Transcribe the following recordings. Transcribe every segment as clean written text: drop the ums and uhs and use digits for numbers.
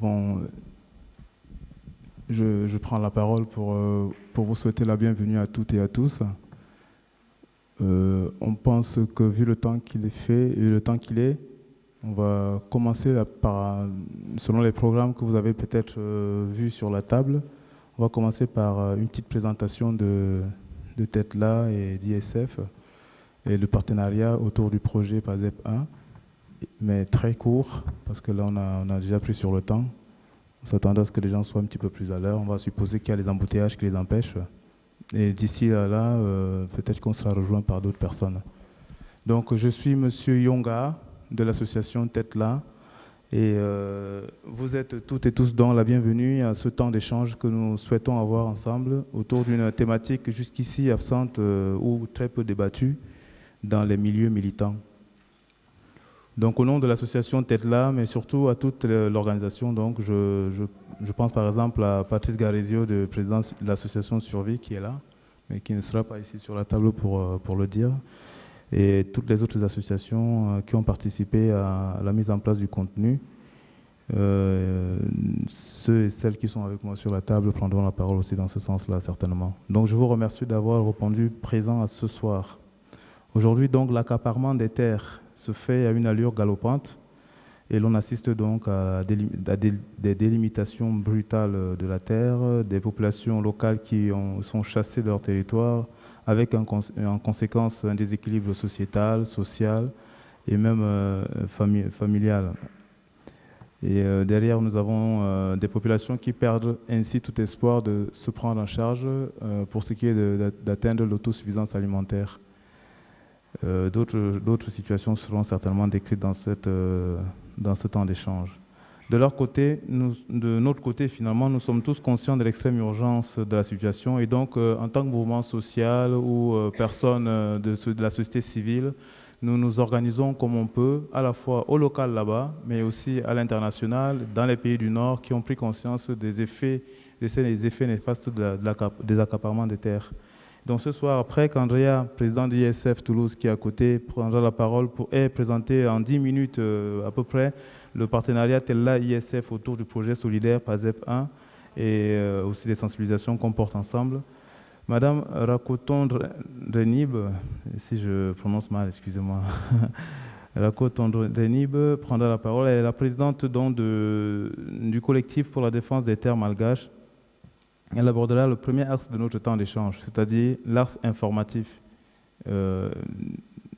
bon, je prends la parole pour vous souhaiter la bienvenue à toutes et à tous. On pense que vu le temps qu'il est fait et le temps qu'il est, on va commencer selon les programmes que vous avez peut-être vus sur la table, on va commencer par une petite présentation de TETLA et d'ISF et le partenariat autour du projet PASEP 1, mais très court, parce que là on a déjà pris sur le temps. On s'attend à ce que les gens soient un petit peu plus à l'heure. On va supposer qu'il y a les embouteillages qui les empêchent. Et d'ici là, peut-être qu'on sera rejoint par d'autres personnes. Donc je suis Monsieur Yonga de l'association TETLA. Et vous êtes toutes et tous dans la bienvenue à ce temps d'échange que nous souhaitons avoir ensemble autour d'une thématique jusqu'ici absente ou très peu débattue dans les milieux militants. Donc au nom de l'association TETLA, mais surtout à toute l'organisation, donc je pense par exemple à Patrice Garizio, le président de l'association Survie, qui est là, mais qui ne sera pas ici sur la table pour le dire, et toutes les autres associations qui ont participé à la mise en place du contenu. Ceux et celles qui sont avec moi sur la table prendront la parole aussi dans ce sens-là, certainement. Donc je vous remercie d'avoir répondu présent à ce soir. Aujourd'hui, donc, l'accaparement des terres se fait à une allure galopante et l'on assiste donc à des délimitations brutales de la terre, des populations locales qui sont chassées de leur territoire avec en conséquence un déséquilibre sociétal, social et même familial. Et derrière, nous avons des populations qui perdent ainsi tout espoir de se prendre en charge pour ce qui est d'atteindre l'autosuffisance alimentaire. D'autres situations seront certainement décrites dans ce temps d'échange. De notre côté, finalement, nous sommes tous conscients de l'extrême urgence de la situation et donc, en tant que mouvement social ou personne de la société civile, nous nous organisons comme on peut, à la fois au local là-bas, mais aussi à l'international, dans les pays du Nord qui ont pris conscience des effets néfastes des accaparements des terres. Donc ce soir, après qu'Andrea, président de l'ISF Toulouse, qui est à côté, prendra la parole pour présenter en 10 minutes à peu près le partenariat TETLA-ISF autour du projet solidaire PASEP 1 et aussi les sensibilisations qu'on porte ensemble. Madame Rakoton Renib, si je prononce mal, excusez-moi, Rakoton Renib prendra la parole. Elle est la présidente donc, du collectif pour la défense des terres malgaches. Elle abordera le premier axe de notre temps d'échange, c'est-à-dire l'axe informatif.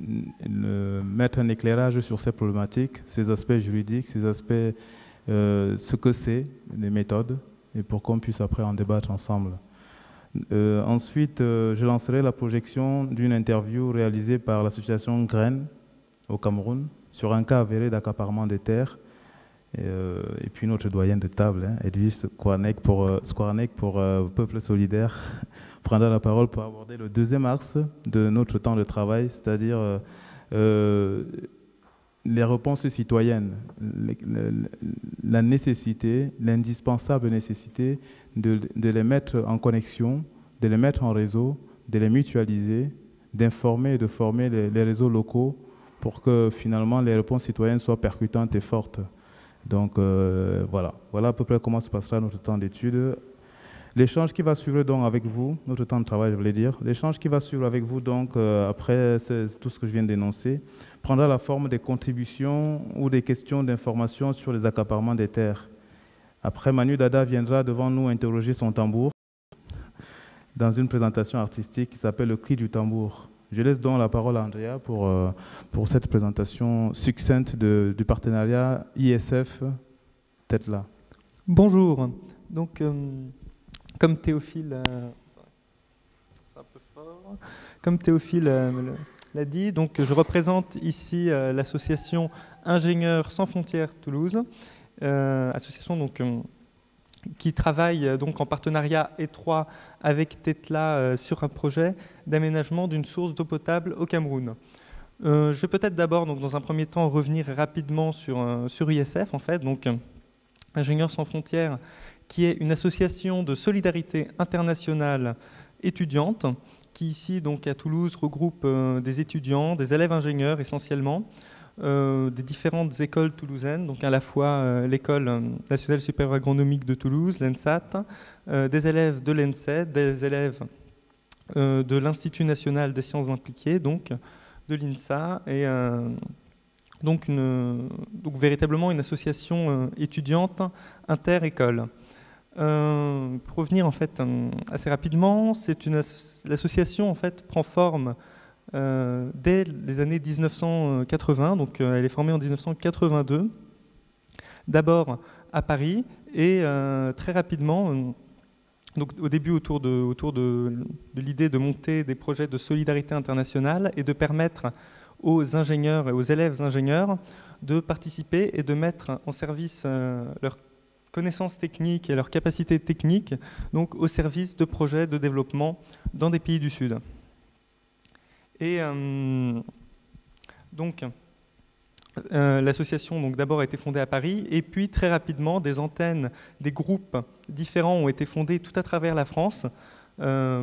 Mettre un éclairage sur ces problématiques, ces aspects juridiques, ces aspects, ce que c'est, les méthodes, et pour qu'on puisse après en débattre ensemble. Ensuite, je lancerai la projection d'une interview réalisée par l'association Graines au Cameroun sur un cas avéré d'accaparement des terres. Et puis notre doyenne de table, Edwige Skwarnek pour Peuple Solidaire, prendra la parole pour aborder le deuxième axe de notre temps de travail, c'est-à-dire les réponses citoyennes, la nécessité, l'indispensable nécessité de les mettre en connexion, de les mettre en réseau, de les mutualiser, d'informer et de former les réseaux locaux pour que finalement les réponses citoyennes soient percutantes et fortes. Donc voilà à peu près comment se passera notre temps d'étude. L'échange qui va suivre donc avec vous, notre temps de travail je voulais dire, l'échange qui va suivre avec vous donc après tout ce que je viens d'énoncer, prendra la forme des contributions ou des questions d'information sur les accaparements des terres. Après, Manu Dada viendra devant nous interroger son tambour dans une présentation artistique qui s'appelle « Le cri du tambour ». Je laisse donc la parole à Andrea pour cette présentation succincte du partenariat ISF TETLA. Bonjour. Donc, comme Théophile, c'est un peu fort. Comme Théophile l'a dit, donc je représente ici l'association Ingénieurs sans frontières Toulouse, association donc qui travaille donc en partenariat étroit avec TETLA sur un projet d'aménagement d'une source d'eau potable au Cameroun. Je vais peut-être d'abord, dans un premier temps, revenir rapidement sur ISF, en fait, donc Ingénieurs sans frontières, qui est une association de solidarité internationale étudiante, qui ici, donc à Toulouse, regroupe des étudiants, des élèves ingénieurs essentiellement, des différentes écoles toulousaines, donc à la fois l'École nationale supérieure agronomique de Toulouse, l'ENSAT, des élèves de l'ENSET, des élèves de l'Institut national des sciences impliquées, donc de l'INSA, et donc véritablement une association étudiante inter-école. Pour revenir en fait assez rapidement, l'association en fait prend forme dès les années 1980, donc elle est formée en 1982, d'abord à Paris et très rapidement, donc au début autour de l'idée de monter des projets de solidarité internationale et de permettre aux ingénieurs et aux élèves ingénieurs de participer et de mettre en service leurs connaissances techniques et leurs capacités techniques donc au service de projets de développement dans des pays du Sud. Et donc l'association d'abord a été fondée à Paris et puis très rapidement des antennes, des groupes différents ont été fondés tout à travers la France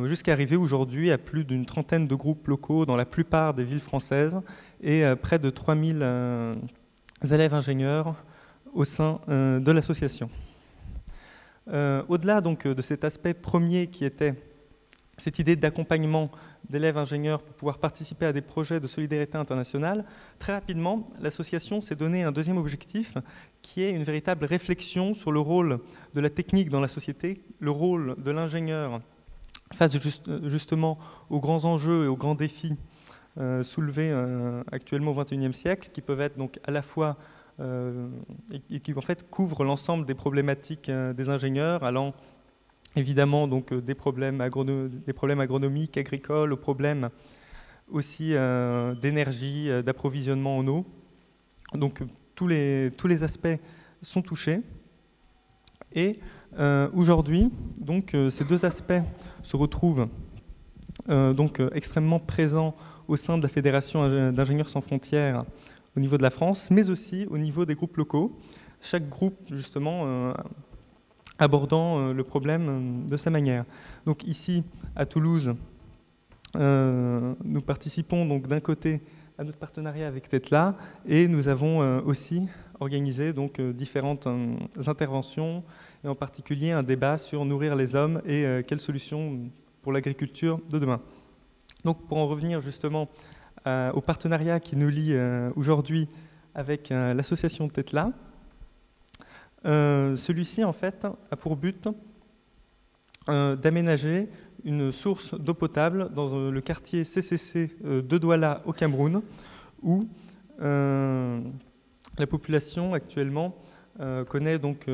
jusqu'à arriver aujourd'hui à plus d'une trentaine de groupes locaux dans la plupart des villes françaises et près de 3000 élèves ingénieurs au sein de l'association. Au-delà donc de cet aspect premier qui était cette idée d'accompagnement d'élèves ingénieurs pour pouvoir participer à des projets de solidarité internationale, très rapidement, l'association s'est donné un deuxième objectif qui est une véritable réflexion sur le rôle de la technique dans la société, le rôle de l'ingénieur face justement aux grands enjeux et aux grands défis soulevés actuellement au XXIe siècle, qui peuvent être donc à la fois et qui en fait couvrent l'ensemble des problématiques des ingénieurs, allant évidemment donc des problèmes agronomiques, agricoles, aux problèmes aussi d'énergie, d'approvisionnement en eau. Donc tous les aspects sont touchés. Et aujourd'hui, donc ces deux aspects se retrouvent donc extrêmement présents au sein de la Fédération d'ingénieurs sans frontières au niveau de la France, mais aussi au niveau des groupes locaux. Chaque groupe, justement, abordant le problème de sa manière. Donc ici, à Toulouse, nous participons donc d'un côté à notre partenariat avec Tetla et nous avons aussi organisé donc différentes interventions et en particulier un débat sur nourrir les hommes et quelles solutions pour l'agriculture de demain. Donc pour en revenir justement au partenariat qui nous lie aujourd'hui avec l'association Tetla, celui-ci en fait a pour but d'aménager une source d'eau potable dans le quartier CCC de Douala au Cameroun, où la population actuellement connaît donc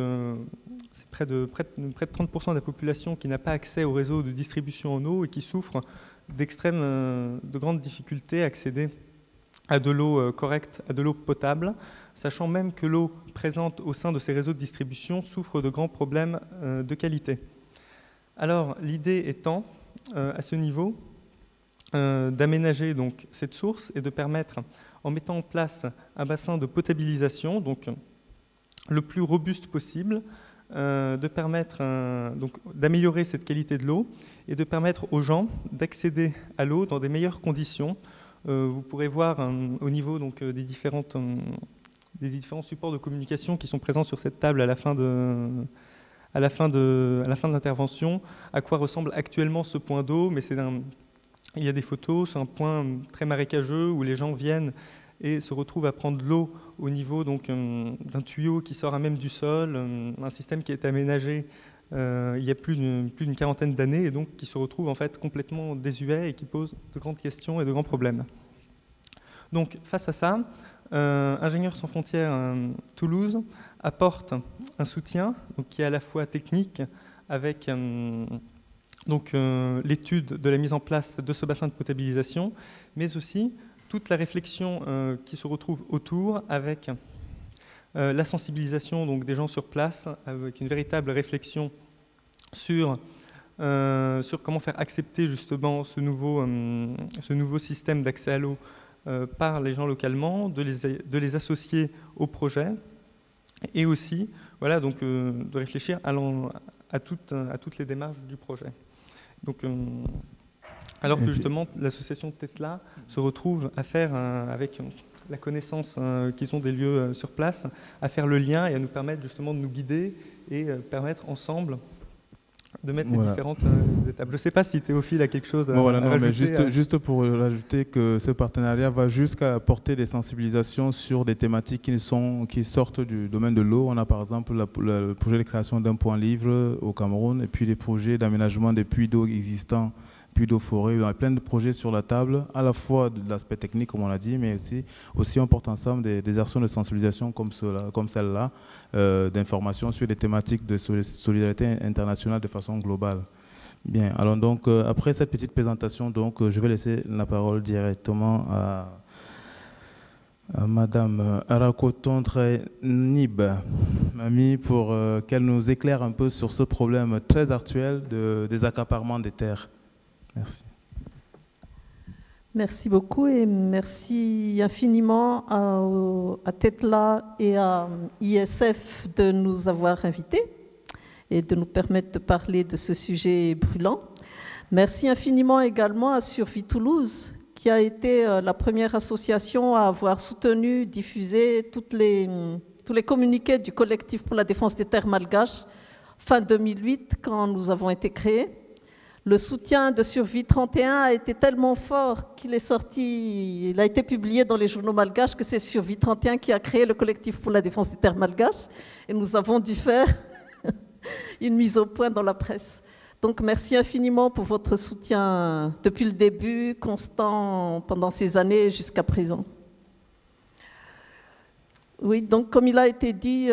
c'est près de 30% de la population qui n'a pas accès au réseau de distribution en eau et qui souffre de grandes difficultés à accéder à de l'eau correcte, à de l'eau potable, sachant même que l'eau présente au sein de ces réseaux de distribution souffre de grands problèmes de qualité. Alors, l'idée étant, à ce niveau, d'aménager donc cette source et de permettre, en mettant en place un bassin de potabilisation, donc le plus robuste possible, de permettre donc d'améliorer cette qualité de l'eau et de permettre aux gens d'accéder à l'eau dans des meilleures conditions. Vous pourrez voir au niveau donc, des différents supports de communication qui sont présents sur cette table à la fin de l'intervention, à quoi ressemble actuellement ce point d'eau, mais il y a des photos, c'est un point très marécageux où les gens viennent et se retrouvent à prendre de l'eau au niveau d'un tuyau qui sort à même du sol, un système qui est aménagé il y a plus d'une quarantaine d'années et donc qui se retrouve en fait complètement désuet et qui pose de grandes questions et de grands problèmes. Donc face à ça, Ingénieurs sans frontières Toulouse apporte un soutien donc, qui est à la fois technique avec l'étude de la mise en place de ce bassin de potabilisation, mais aussi toute la réflexion qui se retrouve autour avec la sensibilisation donc, des gens sur place, avec une véritable réflexion sur comment faire accepter justement ce nouveau système d'accès à l'eau par les gens localement, de les associer au projet et aussi voilà, donc, de réfléchir à toutes les démarches du projet. Donc, alors que justement l'association Tetla se retrouve à faire avec la connaissance qu'ils ont des lieux sur place, à faire le lien et à nous permettre justement de nous guider et permettre ensemble de mettre les différentes étapes. Je ne sais pas si Théophile a quelque chose à rajouter. Mais juste pour rajouter que ce partenariat va jusqu'à apporter des sensibilisations sur des thématiques qui sortent du domaine de l'eau. On a par exemple le projet de création d'un point livre au Cameroun et puis les projets d'aménagement des puits d'eau existants, puits d'eau forêt. Il y a plein de projets sur la table, à la fois de l'aspect technique, comme on l'a dit, mais aussi on porte ensemble des actions de sensibilisation comme celle-là, d'information sur des thématiques de solidarité internationale de façon globale. Bien, alors donc, après cette petite présentation, donc, je vais laisser la parole directement à Madame Arakotontre Nib, Mamie, pour qu'elle nous éclaire un peu sur ce problème très actuel des accaparements des terres. Merci. Merci beaucoup et merci infiniment à TETLA et à ISF de nous avoir invités et de nous permettre de parler de ce sujet brûlant. Merci infiniment également à Survie Toulouse, qui a été la première association à avoir soutenu, diffusé tous les communiqués du collectif pour la défense des terres malgaches fin 2008, quand nous avons été créés. Le soutien de Survie 31 a été tellement fort qu'il est sorti, il a été publié dans les journaux malgaches que c'est Survie 31 qui a créé le collectif pour la défense des terres malgaches et nous avons dû faire une mise au point dans la presse. Donc merci infiniment pour votre soutien depuis le début, constant pendant ces années jusqu'à présent. Oui, donc comme il a été dit,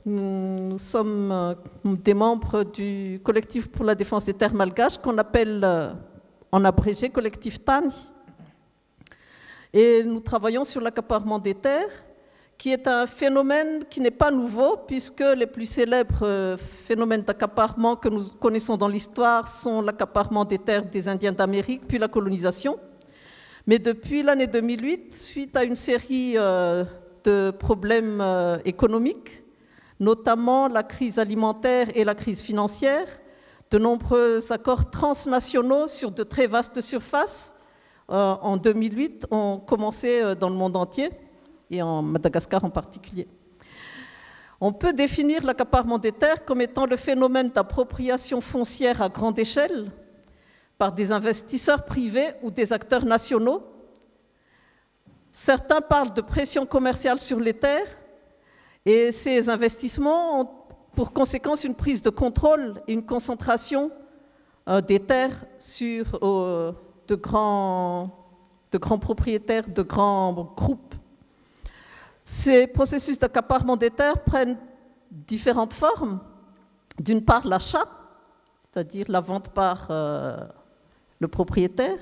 nous sommes des membres du collectif pour la défense des terres malgaches qu'on appelle en abrégé collectif TANI. Et nous travaillons sur l'accaparement des terres, qui est un phénomène qui n'est pas nouveau, puisque les plus célèbres phénomènes d'accaparement que nous connaissons dans l'histoire sont l'accaparement des terres des Indiens d'Amérique, puis la colonisation. Mais depuis l'année 2008, suite à une série de problèmes économiques, notamment la crise alimentaire et la crise financière, de nombreux accords transnationaux sur de très vastes surfaces en 2008 ont commencé dans le monde entier, et en Madagascar en particulier. On peut définir l'accaparement des terres comme étant le phénomène d'appropriation foncière à grande échelle par des investisseurs privés ou des acteurs nationaux. Certains parlent de pression commerciale sur les terres, et ces investissements ont pour conséquence une prise de contrôle et une concentration des terres sur de grands propriétaires, de grands groupes. Ces processus d'accaparement des terres prennent différentes formes. D'une part, l'achat, c'est-à-dire la vente par le propriétaire,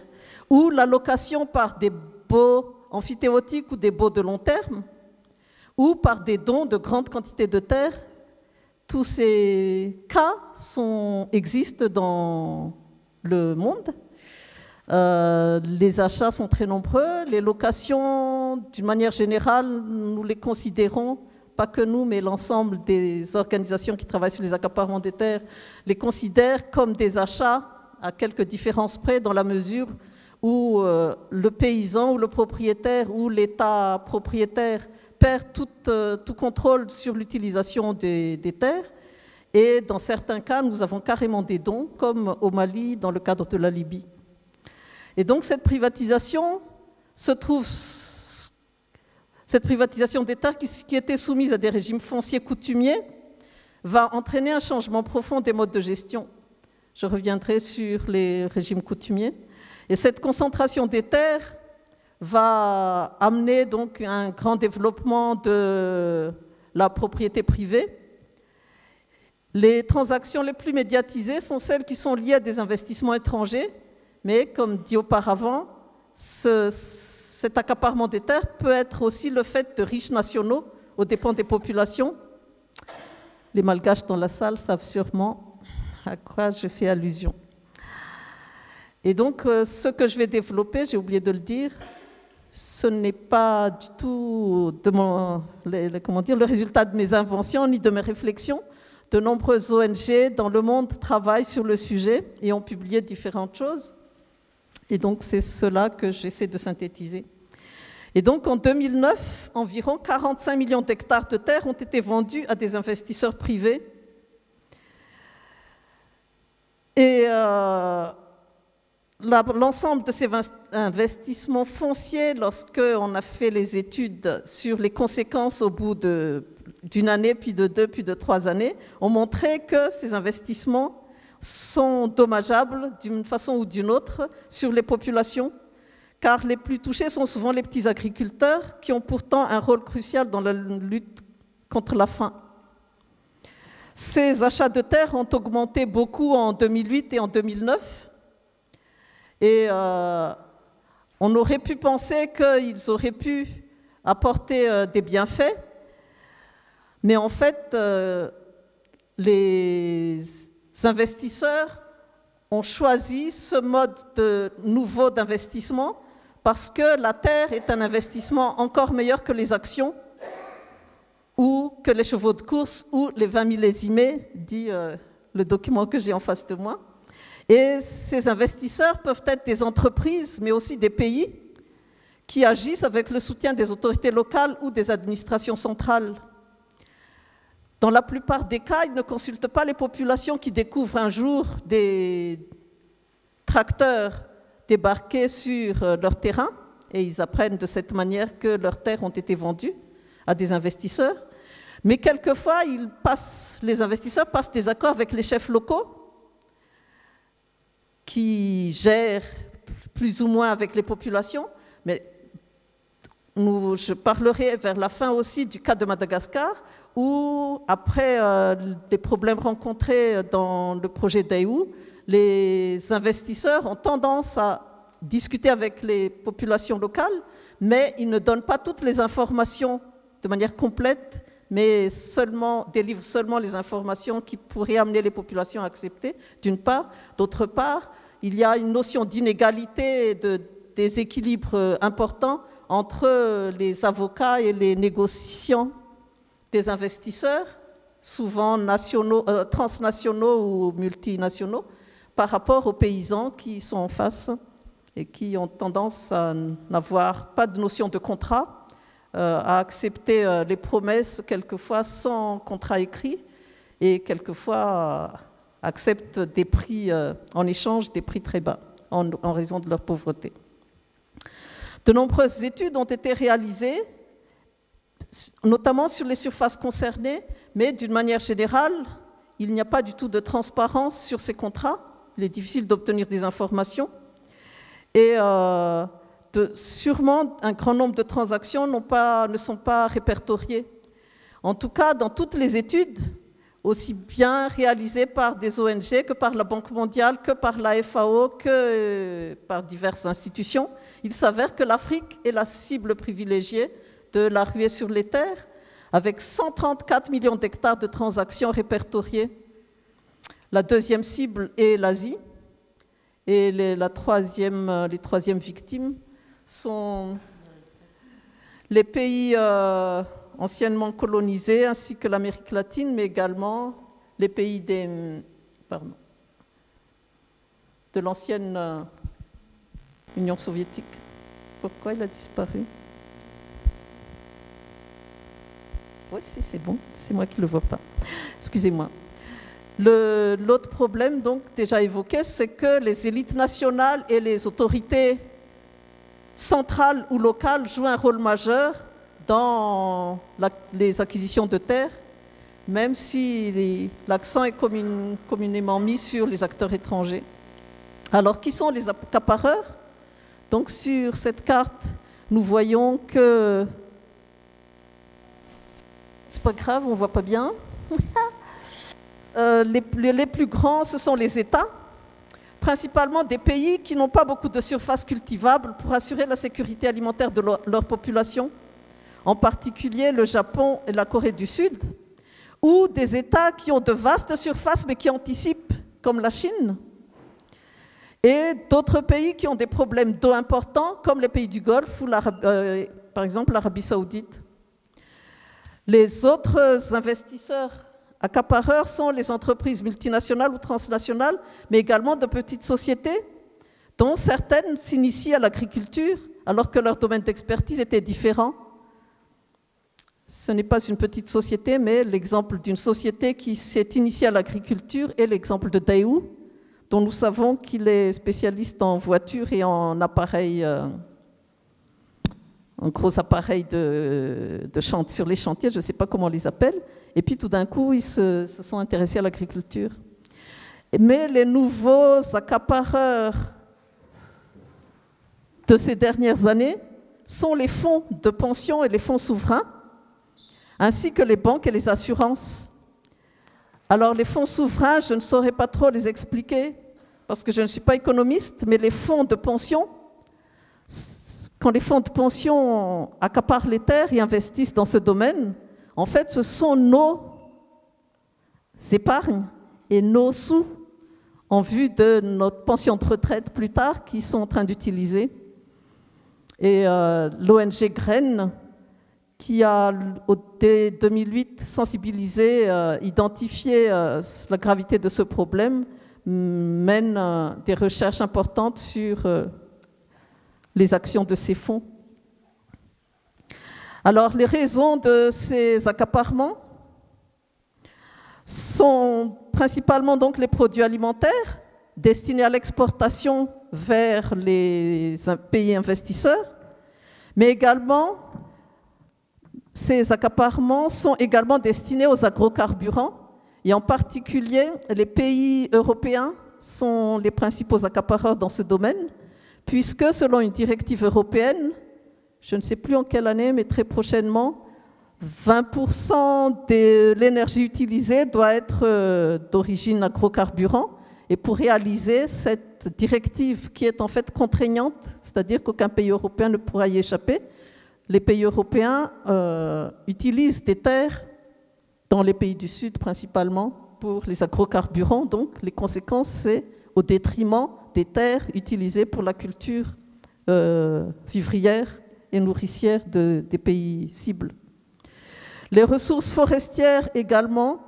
ou la location par des baux amphithéotiques ou des baux de long terme, ou par des dons de grandes quantités de terres. Tous ces cas existent dans le monde. Les achats sont très nombreux. Les locations, d'une manière générale, nous les considérons, pas que nous, mais l'ensemble des organisations qui travaillent sur les accaparements des terres, les considèrent comme des achats à quelques différences près, dans la mesure où le paysan ou le propriétaire ou l'État propriétaire perd tout contrôle sur l'utilisation des terres. Et dans certains cas, nous avons carrément des dons, comme au Mali, dans le cadre de la Libye. Et donc cette privatisation des terres qui était soumise à des régimes fonciers coutumiers va entraîner un changement profond des modes de gestion. Je reviendrai sur les régimes coutumiers. Et cette concentration des terres va amener donc un grand développement de la propriété privée. Les transactions les plus médiatisées sont celles qui sont liées à des investissements étrangers, mais comme dit auparavant, cet accaparement des terres peut être aussi le fait de riches nationaux aux dépens des populations. Les Malgaches dans la salle savent sûrement à quoi je fais allusion. Et donc, ce que je vais développer, j'ai oublié de le dire, ce n'est pas du tout le résultat de mes inventions ni de mes réflexions. De nombreuses ONG dans le monde travaillent sur le sujet et ont publié différentes choses. Et donc, c'est cela que j'essaie de synthétiser. Et donc en 2009, environ 45 millions d'hectares de terre ont été vendus à des investisseurs privés. Et l'ensemble de ces investissements fonciers, lorsqu'on a fait les études sur les conséquences au bout d'une année, puis de 2, puis de 3 années, ont montré que ces investissements sont dommageables d'une façon ou d'une autre sur les populations, car les plus touchés sont souvent les petits agriculteurs qui ont pourtant un rôle crucial dans la lutte contre la faim. Ces achats de terres ont augmenté beaucoup en 2008 et en 2009. Et on aurait pu penser qu'ils auraient pu apporter des bienfaits, mais en fait, les investisseurs ont choisi ce mode nouveau d'investissement parce que la terre est un investissement encore meilleur que les actions ou que les chevaux de course ou les 20 millésimés, dit le document que j'ai en face de moi. Et ces investisseurs peuvent être des entreprises, mais aussi des pays qui agissent avec le soutien des autorités locales ou des administrations centrales. Dans la plupart des cas, ils ne consultent pas les populations qui découvrent un jour des tracteurs débarquer sur leur terrain, et ils apprennent de cette manière que leurs terres ont été vendues à des investisseurs. Mais quelquefois, les investisseurs passent des accords avec les chefs locaux qui gèrent plus ou moins avec les populations. Mais je parlerai vers la fin aussi du cas de Madagascar, où après des problèmes rencontrés dans le projet Daewoo, les investisseurs ont tendance à discuter avec les populations locales, mais ils ne donnent pas toutes les informations de manière complète, mais délivrent seulement les informations qui pourraient amener les populations à accepter, d'une part. D'autre part, il y a une notion d'inégalité et de déséquilibre important entre les avocats et les négociants des investisseurs, souvent transnationaux ou multinationaux, par rapport aux paysans qui sont en face et qui ont tendance à n'avoir pas de notion de contrat, à accepter les promesses quelquefois sans contrat écrit et quelquefois acceptent des prix en échange, des prix très bas en raison de leur pauvreté. De nombreuses études ont été réalisées, notamment sur les surfaces concernées, mais d'une manière générale, il n'y a pas du tout de transparence sur ces contrats. Il est difficile d'obtenir des informations. Et sûrement, un grand nombre de transactions ne sont pas répertoriées. En tout cas, dans toutes les études, aussi bien réalisées par des ONG que par la Banque mondiale, que par la FAO, que par diverses institutions, il s'avère que l'Afrique est la cible privilégiée de la ruée sur les terres, avec 134 millions d'hectares de transactions répertoriées. La deuxième cible est l'Asie, et les troisièmes victimes sont les pays anciennement colonisés, ainsi que l'Amérique latine, mais également les pays de l'ancienne Union soviétique. Pourquoi il a disparu? Oui, si, c'est bon, c'est moi qui ne le vois pas. Excusez-moi. L'autre problème, donc, déjà évoqué, c'est que les élites nationales et les autorités centrales ou locales jouent un rôle majeur dans les acquisitions de terres, même si l'accent est communément mis sur les acteurs étrangers. Alors, qui sont les accapareurs? Donc, sur cette carte, nous voyons que... C'est pas grave, on ne voit pas bien. Les plus grands, ce sont les États, principalement des pays qui n'ont pas beaucoup de surface cultivable pour assurer la sécurité alimentaire de leur population, en particulier le Japon et la Corée du Sud, ou des États qui ont de vastes surfaces mais qui anticipent, comme la Chine, et d'autres pays qui ont des problèmes d'eau importants, comme les pays du Golfe ou par exemple l'Arabie saoudite. Les autres investisseurs accapareurs sont les entreprises multinationales ou transnationales, mais également de petites sociétés, dont certaines s'initient à l'agriculture alors que leur domaine d'expertise était différent. Ce n'est pas une petite société, mais l'exemple d'une société qui s'est initiée à l'agriculture est l'exemple de Daewoo, dont nous savons qu'il est spécialiste en voitures et en appareils, en gros appareils sur les chantiers, je ne sais pas comment on les appelle. Et puis tout d'un coup, ils se sont intéressés à l'agriculture. Mais les nouveaux accapareurs de ces dernières années sont les fonds de pension et les fonds souverains, ainsi que les banques et les assurances. Alors les fonds souverains, je ne saurais pas trop les expliquer parce que je ne suis pas économiste, mais les fonds de pension, quand les fonds de pension accaparent les terres et investissent dans ce domaine, en fait, ce sont nos épargnes et nos sous en vue de notre pension de retraite plus tard qu'ils sont en train d'utiliser. Et l'ONG Graines, qui a, dès 2008, sensibilisé, identifié la gravité de ce problème, mène des recherches importantes sur les actions de ces fonds. Alors, les raisons de ces accaparements sont principalement donc les produits alimentaires destinés à l'exportation vers les pays investisseurs, mais également ces accaparements sont également destinés aux agrocarburants, et en particulier les pays européens sont les principaux accapareurs dans ce domaine, puisque selon une directive européenne, je ne sais plus en quelle année, mais très prochainement, 20% de l'énergie utilisée doit être d'origine agrocarburant. Et pour réaliser cette directive qui est en fait contraignante, c'est-à-dire qu'aucun pays européen ne pourra y échapper, les pays européens utilisent des terres dans les pays du Sud principalement pour les agrocarburants. Donc les conséquences, c'est au détriment des terres utilisées pour la culture vivrière et nourricière des pays cibles. Les ressources forestières également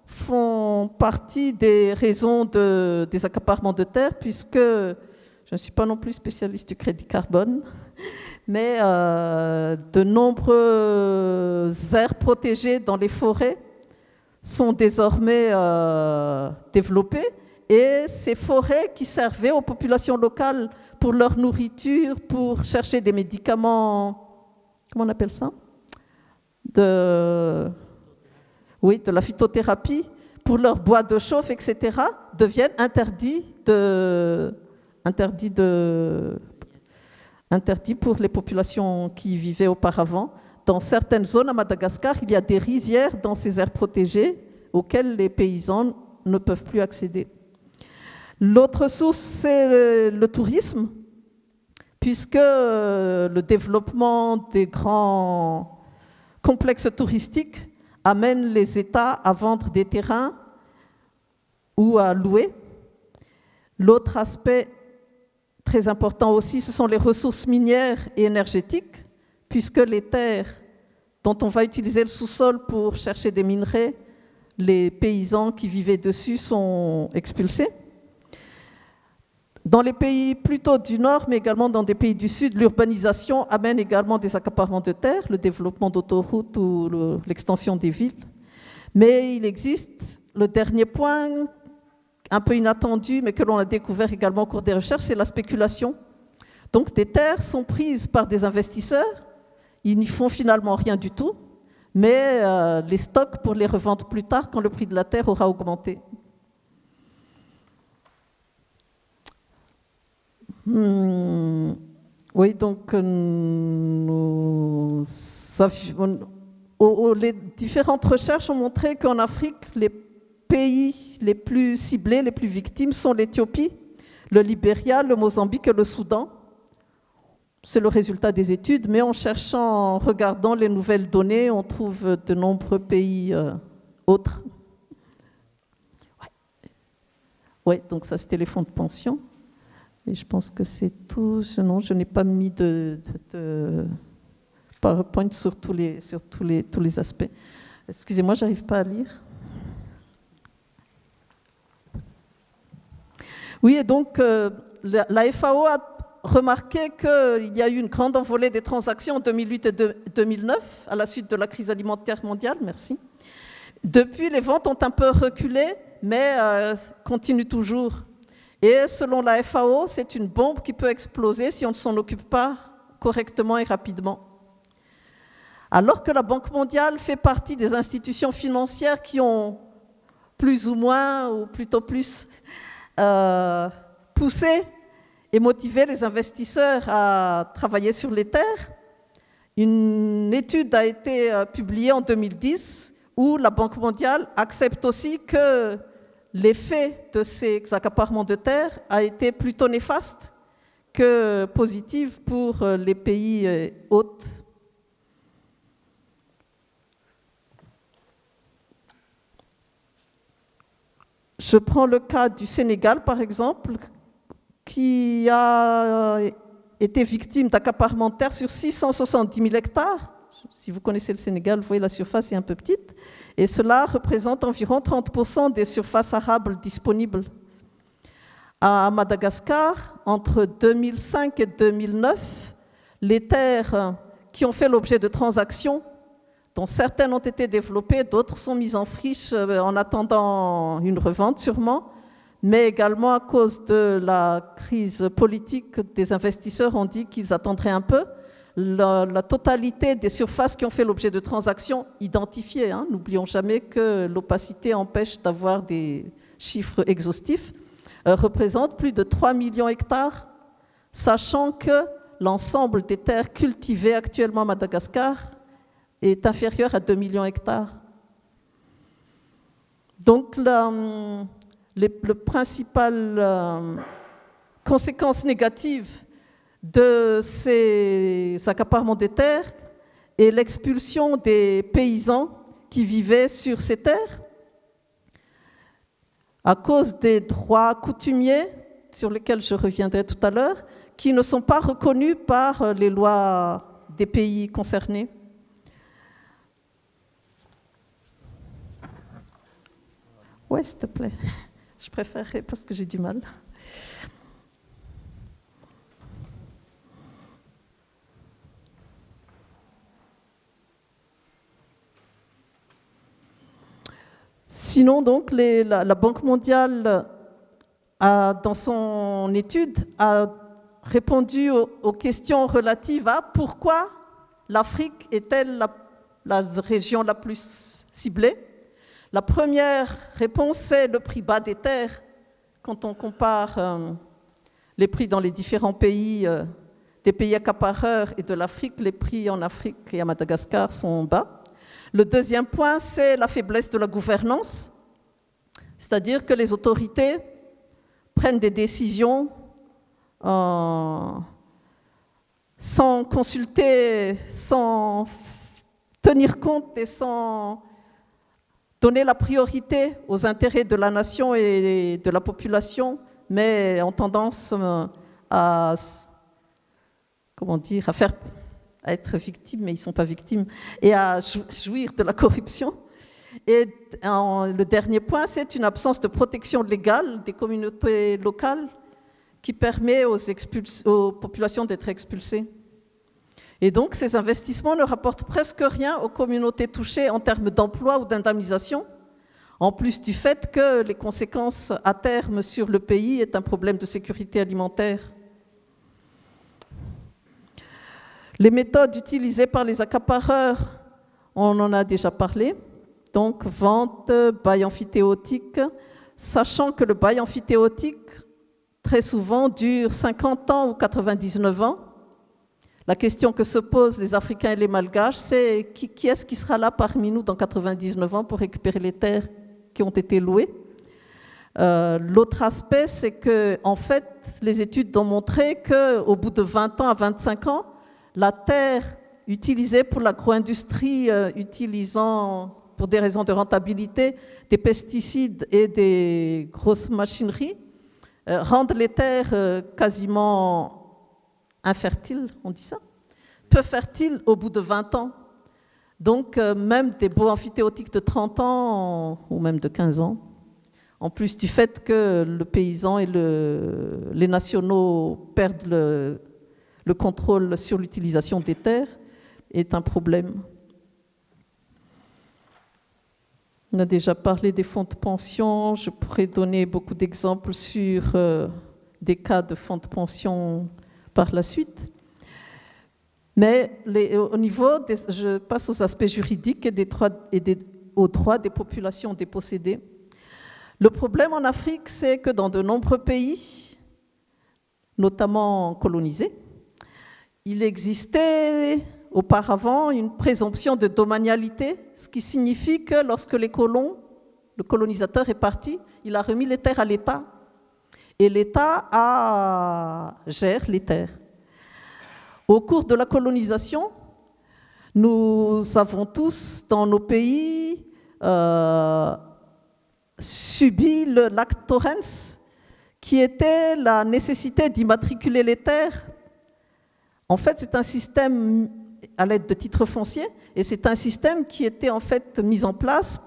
font partie des raisons des accaparements de terres, puisque je ne suis pas non plus spécialiste du crédit carbone, mais de nombreuses aires protégées dans les forêts sont désormais développées, et ces forêts qui servaient aux populations locales pour leur nourriture, pour chercher des médicaments, comment on appelle ça ? De la phytothérapie, pour leur bois de chauffe, etc., deviennent interdits pour les populations qui y vivaient auparavant. Dans certaines zones à Madagascar, il y a des rizières dans ces aires protégées auxquelles les paysans ne peuvent plus accéder. L'autre source, c'est le tourisme, puisque le développement des grands complexes touristiques amène les États à vendre des terrains ou à louer. L'autre aspect très important aussi, ce sont les ressources minières et énergétiques, puisque les terres dont on va utiliser le sous-sol pour chercher des minerais, les paysans qui vivaient dessus sont expulsés. Dans les pays plutôt du nord, mais également dans des pays du sud, l'urbanisation amène également des accaparements de terres, le développement d'autoroutes ou l'extension des villes. Mais il existe le dernier point, un peu inattendu, mais que l'on a découvert également au cours des recherches, c'est la spéculation. Donc des terres sont prises par des investisseurs, ils n'y font finalement rien du tout, mais les stockent pour les revendre plus tard quand le prix de la terre aura augmenté. Oui, donc les différentes recherches ont montré qu'en Afrique, les pays les plus ciblés, les plus victimes sont l'Éthiopie, le Libéria, le Mozambique et le Soudan. C'est le résultat des études, mais en cherchant, en regardant les nouvelles données, on trouve de nombreux pays autres. Ouais, donc ça c'était les fonds de pension. Et je pense que c'est tout. Non, je n'ai pas mis de PowerPoint sur tous les aspects. Excusez-moi, je n'arrive pas à lire. Oui, et donc la FAO remarqué qu'il y a eu une grande envolée des transactions en 2008 et 2009, à la suite de la crise alimentaire mondiale. Merci. Depuis, les ventes ont un peu reculé, mais continuent toujours. Et selon la FAO, c'est une bombe qui peut exploser si on ne s'en occupe pas correctement et rapidement. Alors que la Banque mondiale fait partie des institutions financières qui ont plus ou moins, ou plutôt plus, poussé et motivé les investisseurs à travailler sur les terres, une étude a été publiée en 2010 où la Banque mondiale accepte aussi que l'effet de ces accaparements de terres a été plutôt néfaste que positif pour les pays hôtes. Je prends le cas du Sénégal, par exemple, qui a été victime d'accaparements de terres sur 670 000 hectares. Si vous connaissez le Sénégal, vous voyez la surface est un peu petite. Et cela représente environ 30% des surfaces arables disponibles. À Madagascar, entre 2005 et 2009, les terres qui ont fait l'objet de transactions, dont certaines ont été développées, d'autres sont mises en friche en attendant une revente sûrement, mais également à cause de la crise politique, des investisseurs ont dit qu'ils attendraient un peu. La totalité des surfaces qui ont fait l'objet de transactions identifiées, n'oublions jamais que l'opacité empêche d'avoir des chiffres exhaustifs, représente plus de 3 millions d'hectares, sachant que l'ensemble des terres cultivées actuellement à Madagascar est inférieur à 2 millions d'hectares. Donc, le principal conséquence négative de ces accaparements des terres est l'expulsion des paysans qui vivaient sur ces terres à cause des droits coutumiers, sur lesquels je reviendrai tout à l'heure, qui ne sont pas reconnus par les lois des pays concernés. Oui, s'il te plaît. Je préférerais parce que j'ai du mal. Sinon, donc, la Banque mondiale, dans son étude, a répondu aux questions relatives à pourquoi l'Afrique est-elle la région la plus ciblée. La première réponse, c'est le prix bas des terres. Quand on compare les prix dans les différents pays, des pays accapareurs et de l'Afrique, les prix en Afrique et à Madagascar sont bas. Le deuxième point, c'est la faiblesse de la gouvernance, c'est-à-dire que les autorités prennent des décisions sans consulter, sans tenir compte et sans donner la priorité aux intérêts de la nation et de la population, mais ont tendance à être victimes, mais ils ne sont pas victimes, et à jouir de la corruption. Et le dernier point, c'est une absence de protection légale des communautés locales qui permet aux populations d'être expulsées. Et donc, ces investissements ne rapportent presque rien aux communautés touchées en termes d'emploi ou d'indemnisation, en plus du fait que les conséquences à terme sur le pays est un problème de sécurité alimentaire. Les méthodes utilisées par les accapareurs, on en a déjà parlé, donc vente, bail amphithéotique, sachant que le bail amphithéotique, très souvent, dure 50 ans ou 99 ans. La question que se posent les Africains et les Malgaches, c'est qui est-ce qui sera là parmi nous dans 99 ans pour récupérer les terres qui ont été louées. L'autre aspect, c'est que, en fait, les études ont montré qu'au bout de 20 ans à 25 ans, la terre utilisée pour l'agro-industrie, utilisant pour des raisons de rentabilité des pesticides et des grosses machineries, rendent les terres quasiment infertiles, on dit ça, peu fertiles au bout de 20 ans. Donc même des baux amphithéotiques de 30 ans ou même de 15 ans en plus du fait que le paysan et les nationaux perdent le contrôle sur l'utilisation des terres, est un problème. On a déjà parlé des fonds de pension. Je pourrais donner beaucoup d'exemples sur des cas de fonds de pension par la suite. Mais au niveau, je passe aux aspects juridiques et aux droits des populations dépossédées. Le problème en Afrique, c'est que dans de nombreux pays, notamment colonisés, il existait auparavant une présomption de domanialité, ce qui signifie que lorsque le colonisateur est parti, il a remis les terres à l'État. Et l'État gère les terres. Au cours de la colonisation, nous avons tous, dans nos pays, subi l'acte Torrens, qui était la nécessité d'immatriculer les terres. En fait, c'est un système à l'aide de titres fonciers, et c'est un système qui était en fait mis en place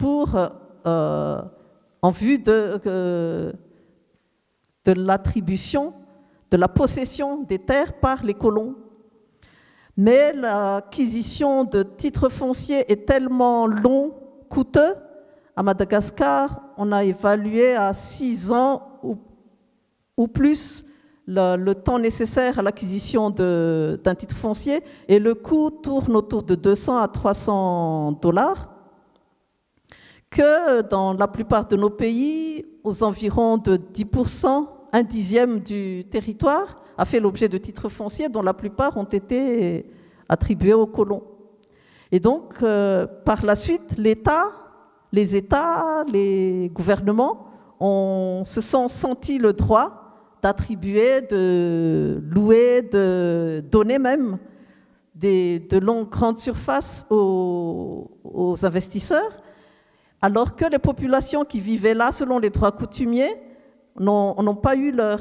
en vue de l'attribution, de la possession des terres par les colons. Mais l'acquisition de titres fonciers est tellement long, coûteux. À Madagascar, on a évalué à 6 ans ou plus le temps nécessaire à l'acquisition d'un titre foncier, et le coût tourne autour de 200 à 300 $, que dans la plupart de nos pays, aux environs de 10%, un dixième du territoire a fait l'objet de titres fonciers dont la plupart ont été attribués aux colons. Et donc, par la suite, les États, les gouvernements se sont sentis le droit d'attribuer, de louer, de donner même de longues grandes surfaces aux investisseurs, alors que les populations qui vivaient là selon les droits coutumiers n'ont pas eu leur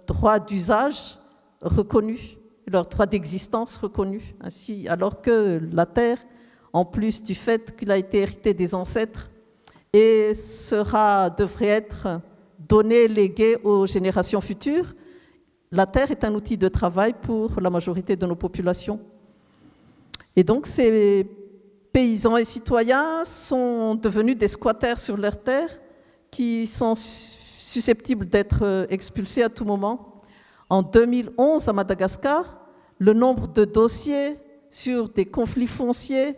droit d'usage reconnu, leur droit d'existence reconnu. Ainsi, alors que la terre, en plus du fait qu'il a été hérité des ancêtres, et devrait être donnée, léguée aux générations futures, la terre est un outil de travail pour la majorité de nos populations. Et donc ces paysans et citoyens sont devenus des squatters sur leurs terres qui sont susceptibles d'être expulsés à tout moment. En 2011, à Madagascar, le nombre de dossiers sur des conflits fonciers,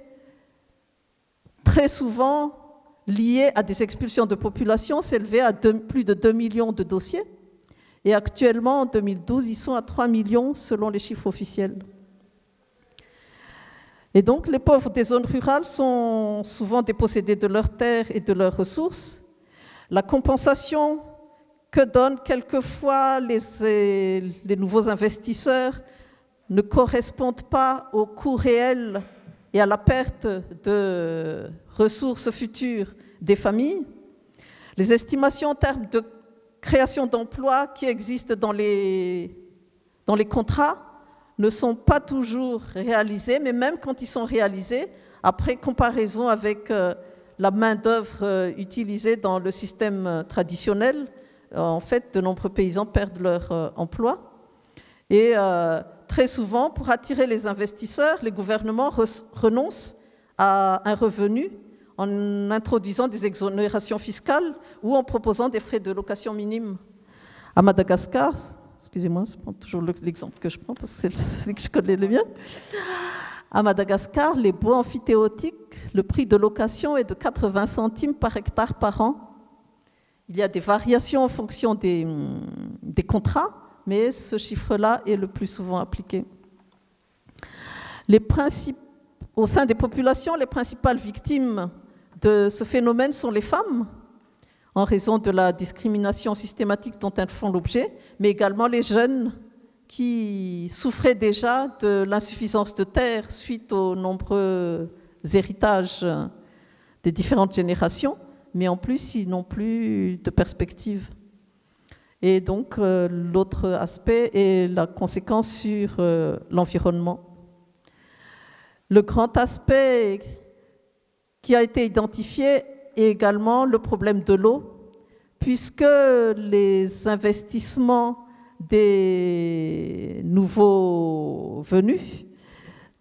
très souvent liés à des expulsions de population, s'élevait à plus de 2 millions de dossiers. Et actuellement, en 2012, ils sont à 3 millions selon les chiffres officiels. Et donc, les pauvres des zones rurales sont souvent dépossédés de leurs terres et de leurs ressources. La compensation que donnent quelquefois les nouveaux investisseurs ne correspondent pas au coût réel et à la perte de ressources futures des familles. Les estimations en termes de création d'emplois qui existent dans les contrats ne sont pas toujours réalisées, mais même quand ils sont réalisés, après comparaison avec la main-d'œuvre utilisée dans le système traditionnel, en fait, de nombreux paysans perdent leur emploi. Et très souvent, pour attirer les investisseurs, les gouvernements renoncent à un revenu en introduisant des exonérations fiscales ou en proposant des frais de location minimes. À Madagascar, excusez-moi, c'est toujours l'exemple que je prends parce que c'est celui que je connais le mieux. À Madagascar, les bois amphithéotiques, le prix de location est de 80 centimes par hectare par an. Il y a des variations en fonction des contrats, mais ce chiffre-là est le plus souvent appliqué. Au sein des populations, les principales victimes de ce phénomène sont les femmes, en raison de la discrimination systématique dont elles font l'objet, mais également les jeunes qui souffraient déjà de l'insuffisance de terre suite aux nombreux héritages des différentes générations, mais en plus, ils n'ont plus de perspective. Et donc, l'autre aspect est la conséquence sur l'environnement. Le grand aspect qui a été identifié est également le problème de l'eau, puisque les investissements des nouveaux venus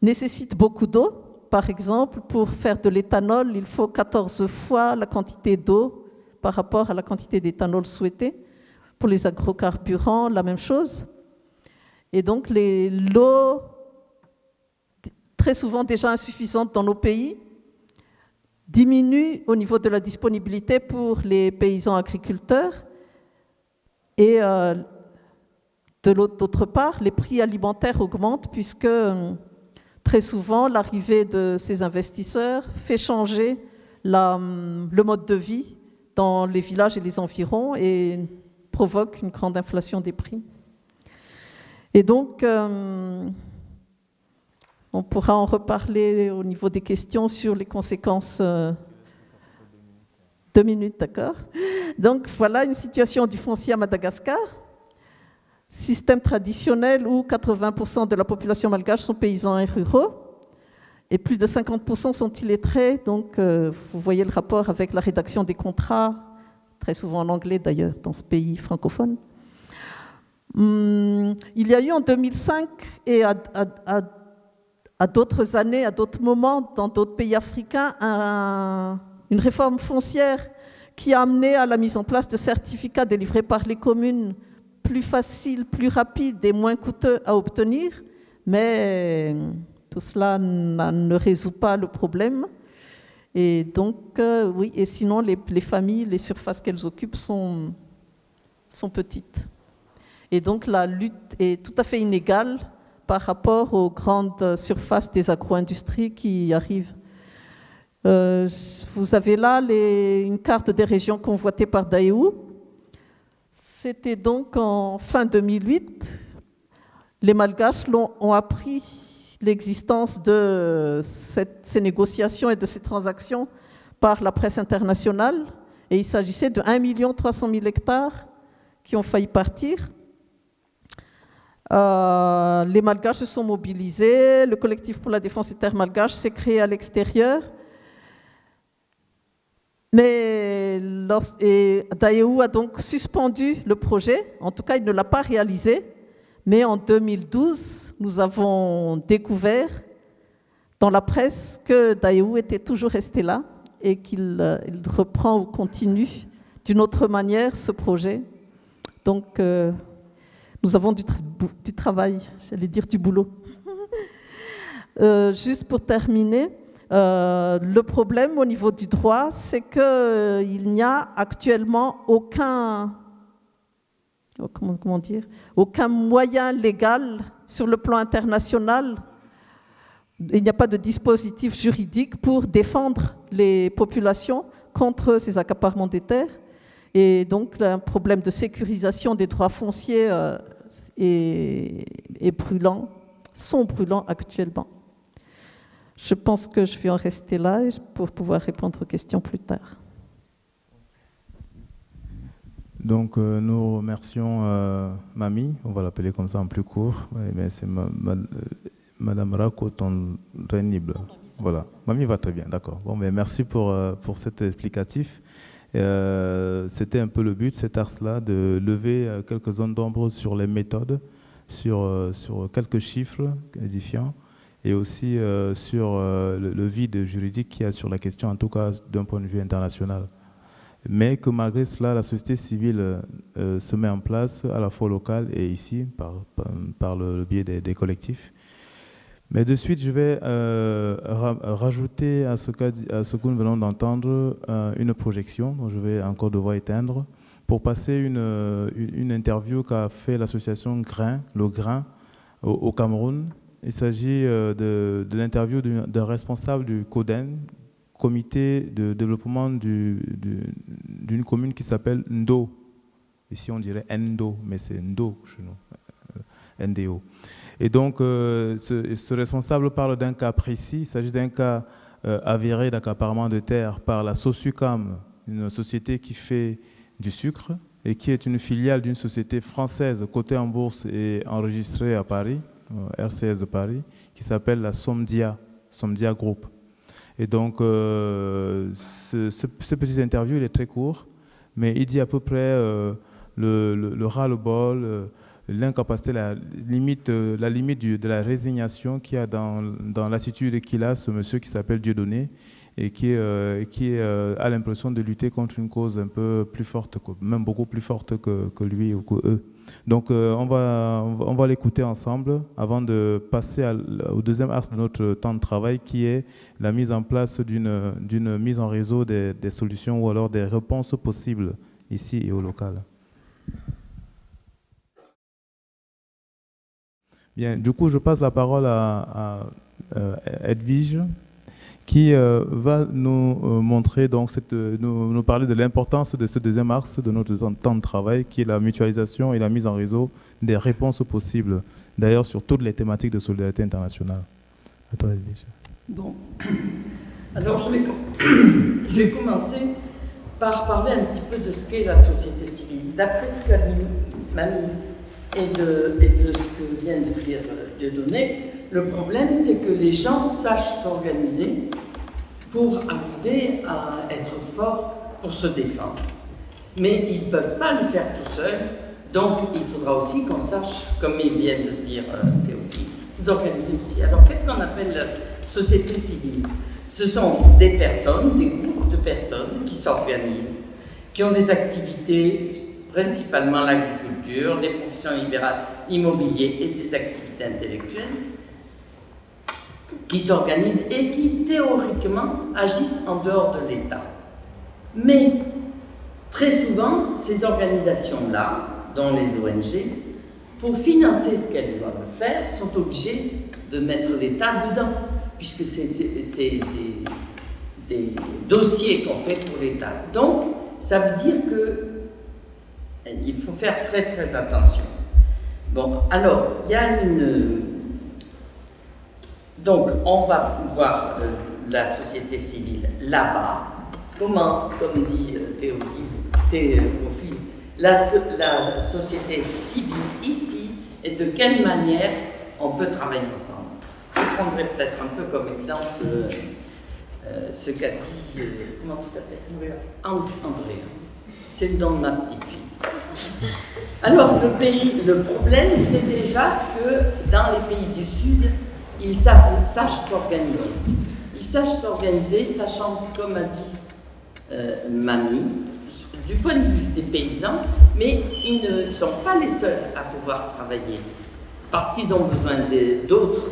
nécessitent beaucoup d'eau. Par exemple, pour faire de l'éthanol, il faut 14 fois la quantité d'eau par rapport à la quantité d'éthanol souhaitée. Pour les agrocarburants, la même chose. Et donc, l'eau, très souvent déjà insuffisante dans nos pays, diminue au niveau de la disponibilité pour les paysans agriculteurs. Et d'autre part, les prix alimentaires augmentent puisque très souvent, l'arrivée de ces investisseurs fait changer le mode de vie dans les villages et les environs et provoque une grande inflation des prix. Et donc, on pourra en reparler au niveau des questions sur les conséquences. 2 minutes, d'accord. Donc, voilà une situation du foncier à Madagascar. Système traditionnel où 80% de la population malgache sont paysans et ruraux et plus de 50% sont illettrés. Donc, vous voyez le rapport avec la rédaction des contrats, très souvent en anglais d'ailleurs, dans ce pays francophone. Il y a eu en 2005 et à d'autres années, à d'autres moments, dans d'autres pays africains, une réforme foncière qui a amené à la mise en place de certificats délivrés par les communes plus facile, plus rapide et moins coûteux à obtenir, mais tout cela ne résout pas le problème. Et donc, oui, et sinon, les familles, les surfaces qu'elles occupent sont petites. Et donc, la lutte est tout à fait inégale par rapport aux grandes surfaces des agro-industries qui arrivent. Vous avez là une carte des régions convoitées par Daewoo. C'était donc en fin 2008. Les Malgaches ont appris l'existence de ces négociations et de ces transactions par la presse internationale. Et il s'agissait de 1 300 000 hectares qui ont failli partir. Les Malgaches se sont mobilisés. Le collectif pour la défense des terres malgaches s'est créé à l'extérieur. Mais Daewoo a donc suspendu le projet, en tout cas il ne l'a pas réalisé, mais en 2012, nous avons découvert dans la presse que Daewoo était toujours resté là et qu'il reprend ou continue d'une autre manière ce projet. Donc nous avons du travail, j'allais dire du boulot. Juste pour terminer, le problème au niveau du droit, c'est qu'il n'y a actuellement aucun moyen légal sur le plan international. Il n'y a pas de dispositif juridique pour défendre les populations contre ces accaparements des terres. Et donc, un problème de sécurisation des droits fonciers est brûlant, sont brûlants actuellement. Je pense que je vais en rester là pour pouvoir répondre aux questions plus tard. Donc, nous remercions Mamie, on va l'appeler comme ça en plus court, mais c'est Madame Rakoton-Renible. Voilà, Mamie va très bien, d'accord. Bon, mais merci pour cet explicatif. C'était un peu le but, cet axe-là, de lever quelques zones d'ombre sur les méthodes, sur quelques chiffres édifiants, et aussi sur le vide juridique qu'il y a sur la question, en tout cas d'un point de vue international. Mais que malgré cela, la société civile se met en place à la fois locale et ici, par le biais des collectifs. Mais de suite, je vais rajouter à ce que nous venons d'entendre une projection, dont je vais encore devoir éteindre, pour passer une interview qu'a fait l'association Grain, le Grain, au Cameroun. Il s'agit de l'interview d'un responsable du CODEN, comité de développement d'une commune qui s'appelle Ndo. Ici, on dirait Ndo, mais c'est Ndo chez nous, NDO. Et donc, ce responsable parle d'un cas précis. Il s'agit d'un cas avéré d'accaparement de terre par la Sosucam, une société qui fait du sucre et qui est une filiale d'une société française cotée en bourse et enregistrée à Paris, RCS de Paris, qui s'appelle la Somdia Group. Et donc, ce petit interview, il est très court, mais il dit à peu près le ras-le-bol, l'incapacité, la limite de la résignation qu'il y a dans l'attitude qu'il a, ce monsieur qui s'appelle Dieudonné, et qui a l'impression de lutter contre une cause un peu plus forte, même beaucoup plus forte que lui ou qu'eux. Donc on va l'écouter ensemble avant de passer au deuxième axe de notre temps de travail, qui est la mise en place d'une mise en réseau des solutions ou alors des réponses possibles ici et au local. Bien, du coup, je passe la parole à Edwige, qui va nous montrer, donc, nous parler de l'importance de ce deuxième axe de notre temps de travail, qui est la mutualisation et la mise en réseau des réponses possibles, d'ailleurs sur toutes les thématiques de solidarité internationale. À toi, Edwige. Bon, alors je vais commencer par parler un petit peu de ce qu'est la société civile. D'après ce qu'a dit Mamie et de ce que vient de dire Dieudonné, le problème, c'est que les gens sachent s'organiser pour arriver à être forts pour se défendre. Mais ils ne peuvent pas le faire tout seuls, donc il faudra aussi qu'on sache, comme il vient de dire Théophile, vous organiser aussi. Alors, qu'est-ce qu'on appelle la société civile? Ce sont des personnes, des groupes de personnes qui s'organisent, qui ont des activités, principalement l'agriculture, des professions libérales, l'immobilier et des activités intellectuelles, qui s'organisent et qui, théoriquement, agissent en dehors de l'État. Mais, très souvent, ces organisations-là, dont les ONG, pour financer ce qu'elles doivent faire, sont obligées de mettre l'État dedans, puisque c'est des dossiers qu'on fait pour l'État. Donc, ça veut dire qu'il faut faire très très attention. Bon, alors, il y a donc, on va voir la société civile là-bas. Comment, comme dit Théophile, la société civile ici, et de quelle manière on peut travailler ensemble. Je prendrai peut-être un peu comme exemple ce qu'a dit, comment tu t'appelles? André. C'est le nom de ma petite fille. Alors, le problème, c'est déjà que dans les pays du Sud, ils sachent s'organiser. Ils sachent s'organiser, sachant, comme a dit Mamie, du point de vue des paysans, mais ils ne sont pas les seuls à pouvoir travailler, parce qu'ils ont besoin d'autres,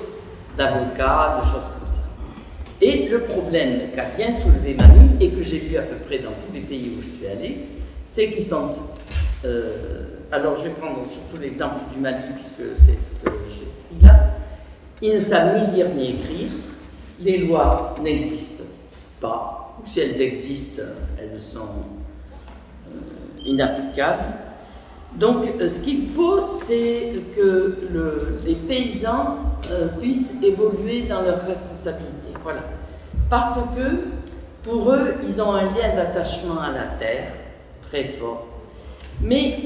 d'avocats, de choses comme ça. Et le problème qu'a bien soulevé Mamie, et que j'ai vu à peu près dans tous les pays où je suis allée, c'est qu'ils sont... alors je vais prendre surtout l'exemple du Mali, puisque c'est ce que j'ai pris là. Ils ne savent ni lire ni écrire, les lois n'existent pas, ou si elles existent, elles sont inapplicables. Donc ce qu'il faut, c'est que les paysans puissent évoluer dans leurs responsabilités. Voilà. Parce que pour eux, ils ont un lien d'attachement à la terre très fort. Mais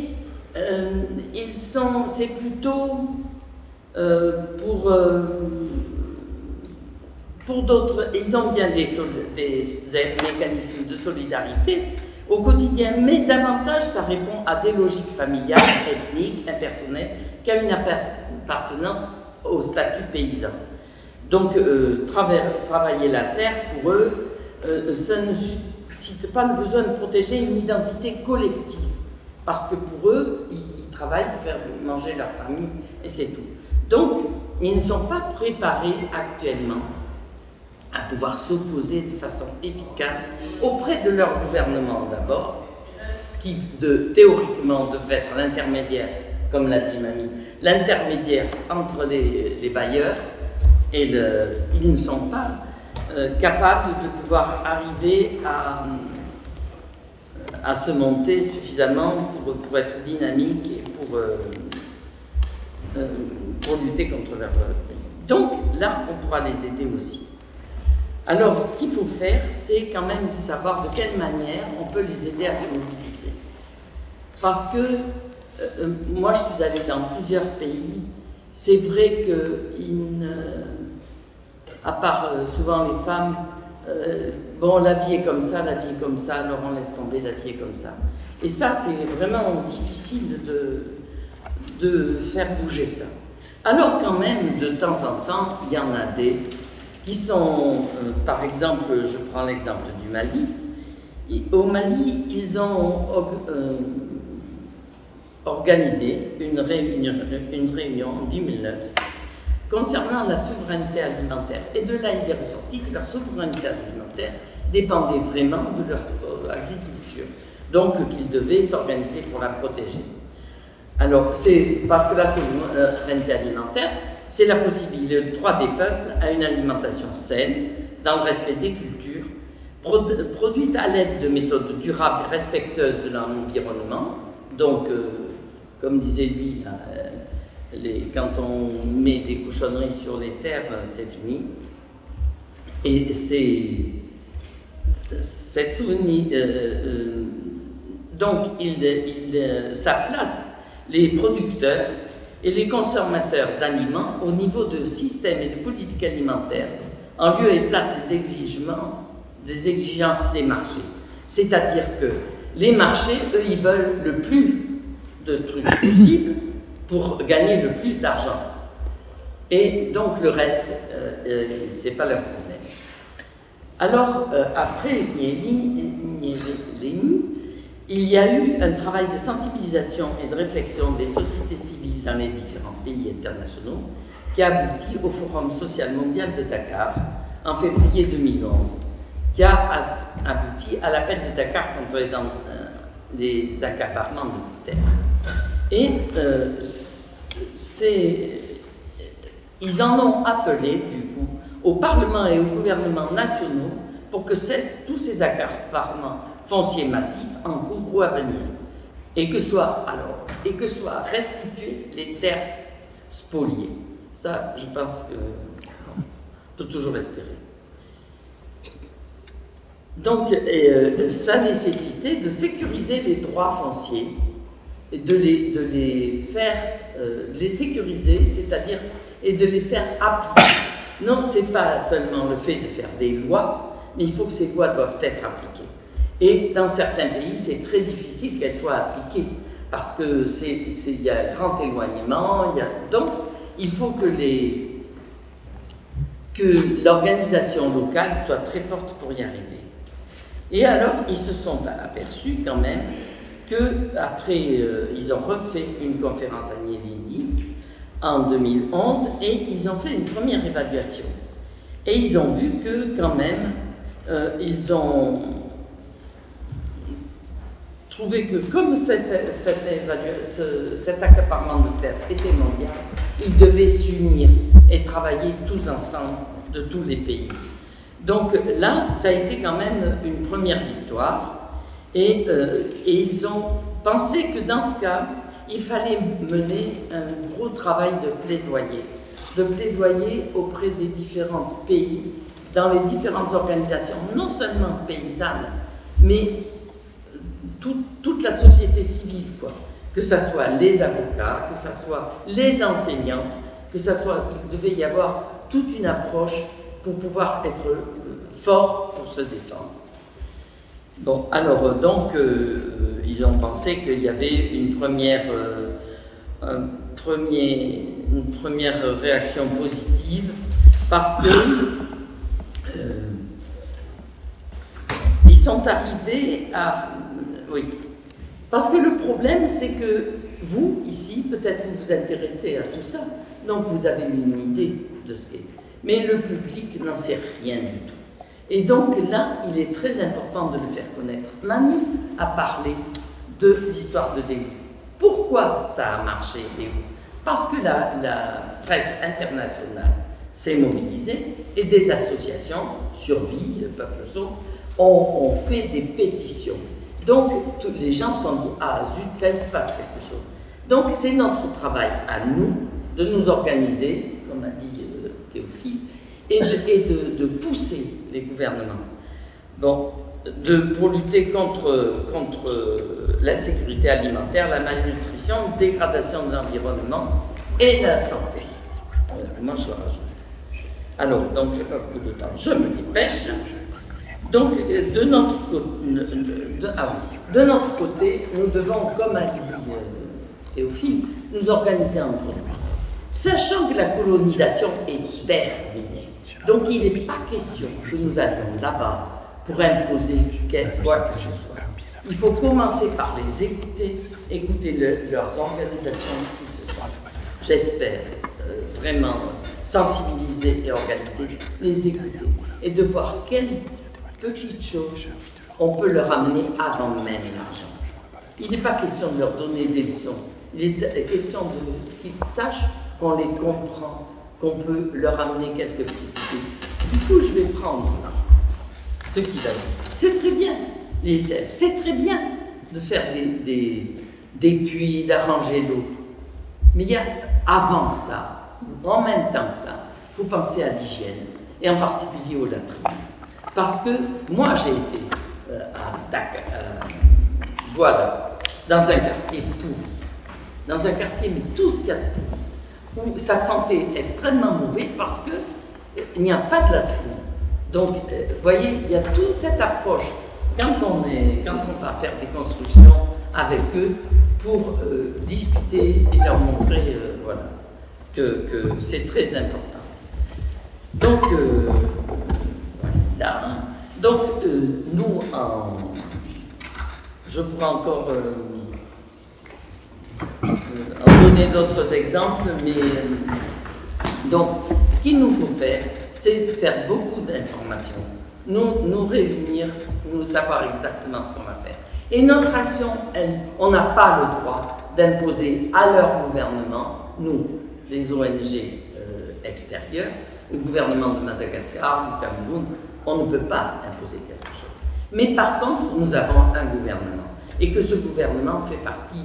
c'est plutôt pour d'autres, ils ont bien des mécanismes de solidarité au quotidien, mais davantage ça répond à des logiques familiales, ethniques, impersonnelles, qu'à une appartenance au statut paysan. Donc travailler la terre, pour eux, ça ne suscite pas le besoin de protéger une identité collective, parce que pour eux, ils travaillent pour faire manger leur famille, et c'est tout. Donc, ils ne sont pas préparés actuellement à pouvoir s'opposer de façon efficace auprès de leur gouvernement d'abord, qui théoriquement devrait être l'intermédiaire, comme l'a dit Mamie, l'intermédiaire entre les bailleurs, et ils ne sont pas capables de pouvoir arriver à se monter suffisamment pour être dynamique et pour lutter contre leur pays. Donc là, on pourra les aider aussi. Alors, ce qu'il faut faire, c'est quand même de savoir de quelle manière on peut les aider à se mobiliser. Parce que moi, je suis allée dans plusieurs pays. C'est vrai que, à part souvent les femmes, bon, la vie est comme ça, alors on laisse tomber, la vie est comme ça. Et ça, c'est vraiment difficile de faire bouger ça. Alors quand même, de temps en temps, il y en a des qui sont, par exemple, je prends l'exemple du Mali. Au Mali, ils ont organisé une réunion en 2009 concernant la souveraineté alimentaire. Et de là, il est ressorti que leur souveraineté alimentaire dépendait vraiment de leur agriculture. Donc, qu'ils devaient s'organiser pour la protéger. Alors, c'est parce que la souveraineté alimentaire, c'est la possibilité, le droit des peuples à une alimentation saine, dans le respect des cultures, produite à l'aide de méthodes durables et respectueuses de l'environnement. Donc, comme disait lui, quand on met des cochonneries sur les terres, c'est fini. Et cette souvenir, donc, ça place les producteurs et les consommateurs d'aliments au niveau de systèmes et de politiques alimentaires, en lieu et place des exigences des marchés. C'est-à-dire que les marchés, eux, ils veulent le plus de trucs possible pour gagner le plus d'argent. Et donc le reste, c'est pas leur problème. Alors, après Niéli, il y a eu un travail de sensibilisation et de réflexion des sociétés civiles dans les différents pays internationaux qui a abouti au Forum social mondial de Dakar en février 2011, qui a abouti à l'appel de Dakar contre les accaparements de terre. Et ils en ont appelé, du coup, au Parlement et aux gouvernements nationaux pour que cessent tous ces accaparements fonciers massifs en cours ou à venir, et que soient restituées les terres spoliées. Ça, je pense qu'on peut toujours espérer. Donc, ça nécessitait de sécuriser les droits fonciers, et de les faire, les sécuriser, c'est-à-dire, et de les faire appliquer. Non, ce n'est pas seulement le fait de faire des lois, mais il faut que ces lois doivent être appliquées. Et dans certains pays, c'est très difficile qu'elles soient appliquées, parce que il y a un grand éloignement, donc il faut que l'organisation locale soit très forte pour y arriver. Et alors, ils se sont aperçus quand même qu'après, ils ont refait une conférence à Niéli en 2011 et ils ont fait une première évaluation. Et ils ont vu que quand même, ils ont trouvé que comme cet accaparement de terre était mondial, ils devaient s'unir et travailler tous ensemble de tous les pays. Donc là, ça a été quand même une première victoire. Et ils ont pensé que dans ce cas, il fallait mener un gros travail de plaidoyer auprès des différents pays, dans les différentes organisations, non seulement paysannes, mais toute la société civile, quoi. Que ce soit les avocats, que ce soit les enseignants, que ce soit, il devait y avoir toute une approche pour pouvoir être fort pour se défendre. Bon, alors, donc, ils ont pensé qu'il y avait une première réaction positive parce que ils sont arrivés à... Oui. Parce que le problème, c'est que vous, ici, peut-être vous vous intéressez à tout ça, donc vous avez une idée de ce qu'est. Mais le public n'en sait rien du tout. Et donc là, il est très important de le faire connaître. Mamie a parlé de l'histoire de Déou. Pourquoi ça a marché, Déou? Parce que la presse internationale s'est mobilisée et des associations, Survie, le Peuple Sourd, ont fait des pétitions. Donc tous les gens se sont dit « Ah zut, là il se passe quelque chose ». Donc c'est notre travail à nous de nous organiser, comme a dit Théophile, et de pousser les gouvernements. Bon, pour lutter contre l'insécurité alimentaire, la malnutrition, dégradation de l'environnement et la santé. Moi, je rajoute. Alors, donc, j'ai pas beaucoup de temps, je me dépêche. Donc, de notre côté, nous devons, comme a dit Théophile, nous organiser entre nous. Sachant que la colonisation est terminée. Donc, il n'est pas question que nous allions là-bas pour imposer quoi que ce soit. Il faut commencer par les écouter leurs organisations qui se sont, j'espère, vraiment sensibilisées et organisées, les écouter et de voir quelles petites choses on peut leur amener avant même l'argent. Il n'est pas question de leur donner des leçons, il est question qu'ils sachent qu'on les comprend, qu'on peut leur amener quelques petites idées. Du coup, je vais prendre ce qu'il a dit. C'est très bien, l'ISF, c'est très bien de faire des puits, d'arranger l'eau. Mais il y a avant ça, en même temps que ça, il faut penser à l'hygiène, et en particulier aux latrines. Parce que moi, j'ai été voilà, dans un quartier pourri, dans un quartier, mais tout ce qu'il y a de pourri, où ça sentait extrêmement mauvais parce qu'il n'y a pas de latrine. Donc, vous voyez, il y a toute cette approche quand on va faire des constructions avec eux pour discuter et leur montrer voilà, que c'est très important. Donc, voilà. Donc, nous, je pourrais encore en donner d'autres exemples, mais donc, ce qu'il nous faut faire, c'est faire beaucoup d'informations, nous réunir, nous savoir exactement ce qu'on va faire. Et notre action, on n'a pas le droit d'imposer à leur gouvernement, nous, les ONG extérieures, au gouvernement de Madagascar, du Cameroun, on ne peut pas imposer quelque chose. Mais par contre, nous avons un gouvernement, et que ce gouvernement fait partie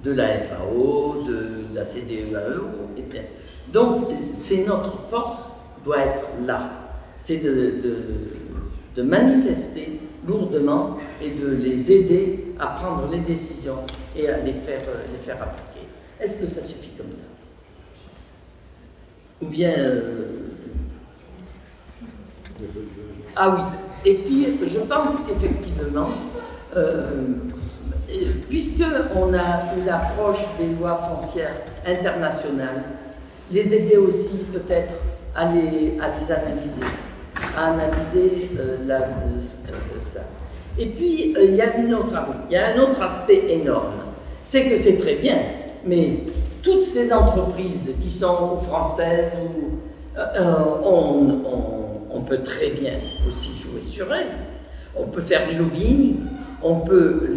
de la FAO, de la CDEAE, etc. Donc, c'est notre force doit être là, c'est de manifester lourdement et de les aider à prendre les décisions et à les faire appliquer. Est-ce que ça suffit comme ça? Ou bien... Ah oui, et puis je pense qu'effectivement, puisqu'on a une approche des lois foncières internationales, les aider aussi peut-être à les analyser, ça. Et puis, il y a un autre aspect énorme, c'est que c'est très bien, mais toutes ces entreprises qui sont françaises, on peut très bien aussi jouer sur elles. On peut faire du lobbying, on peut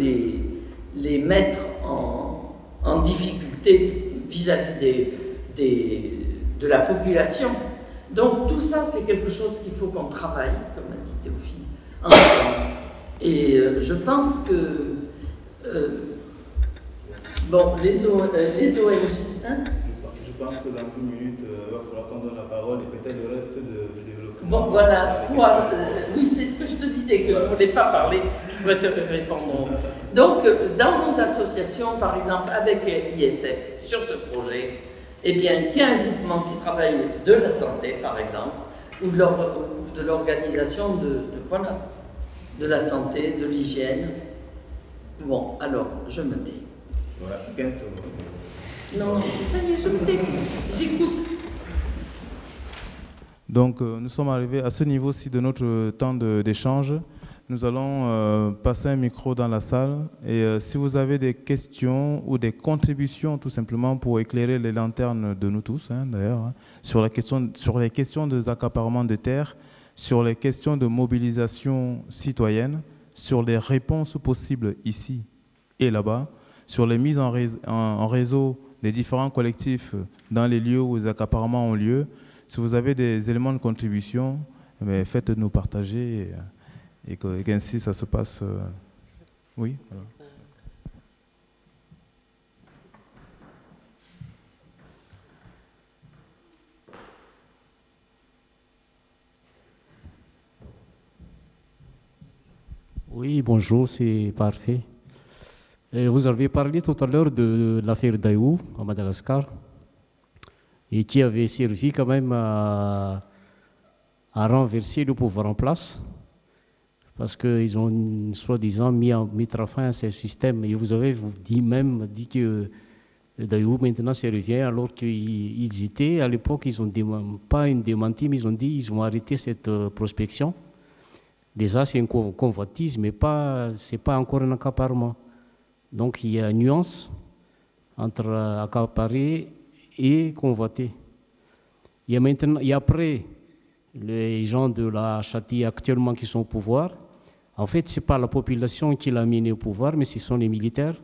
les mettre en difficulté vis-à-vis de la population. Donc tout ça, c'est quelque chose qu'il faut qu'on travaille, comme a dit Théophile, ensemble. Et je pense que, bon, les ONG... Hein? Je pense que dans une minute, il va falloir qu'on donne la parole et peut-être le reste du développement. Bon, voilà, oui, c'est ce que je te disais, que je ne voulais pas parler, je préférais répondre. Donc, dans nos associations, par exemple, avec ISF, sur ce projet, eh bien, il y a un groupement qui travaille de la santé, par exemple, ou de l'organisation de la santé, de l'hygiène. Bon, alors, je me tais. Voilà, 15 secondes. Non, ça y est, je me tais. J'écoute. Donc, nous sommes arrivés à ce niveau-ci de notre temps d'échange. Nous allons passer un micro dans la salle. Et si vous avez des questions ou des contributions, tout simplement, pour éclairer les lanternes de nous tous, d'ailleurs, sur les questions des accaparements de terres, sur les questions de mobilisation citoyenne, sur les réponses possibles ici et là-bas, sur les mises en réseau des différents collectifs dans les lieux où les accaparements ont lieu. Si vous avez des éléments de contribution, faites-nous partager et qu'ainsi ça se passe. Oui, voilà. Oui, bonjour, c'est parfait. Vous avez parlé tout à l'heure de l'affaire Daewoo à Madagascar et qui avait servi quand même à renverser le pouvoir en place parce qu'ils ont soi-disant mis fin à ce système. Et vous avez dit que Daewoo maintenant ça revient, alors qu'ils étaient, à l'époque, ils ont pas une démenti, mais ils ont arrêté cette prospection. Déjà, c'est un convoitise, mais ce n'est pas encore un accaparement. Donc, il y a une nuance entre accaparer et convoiter. Il y a après les gens de la Châtie actuellement qui sont au pouvoir. En fait, ce n'est pas la population qui l'a mené au pouvoir, mais ce sont les militaires.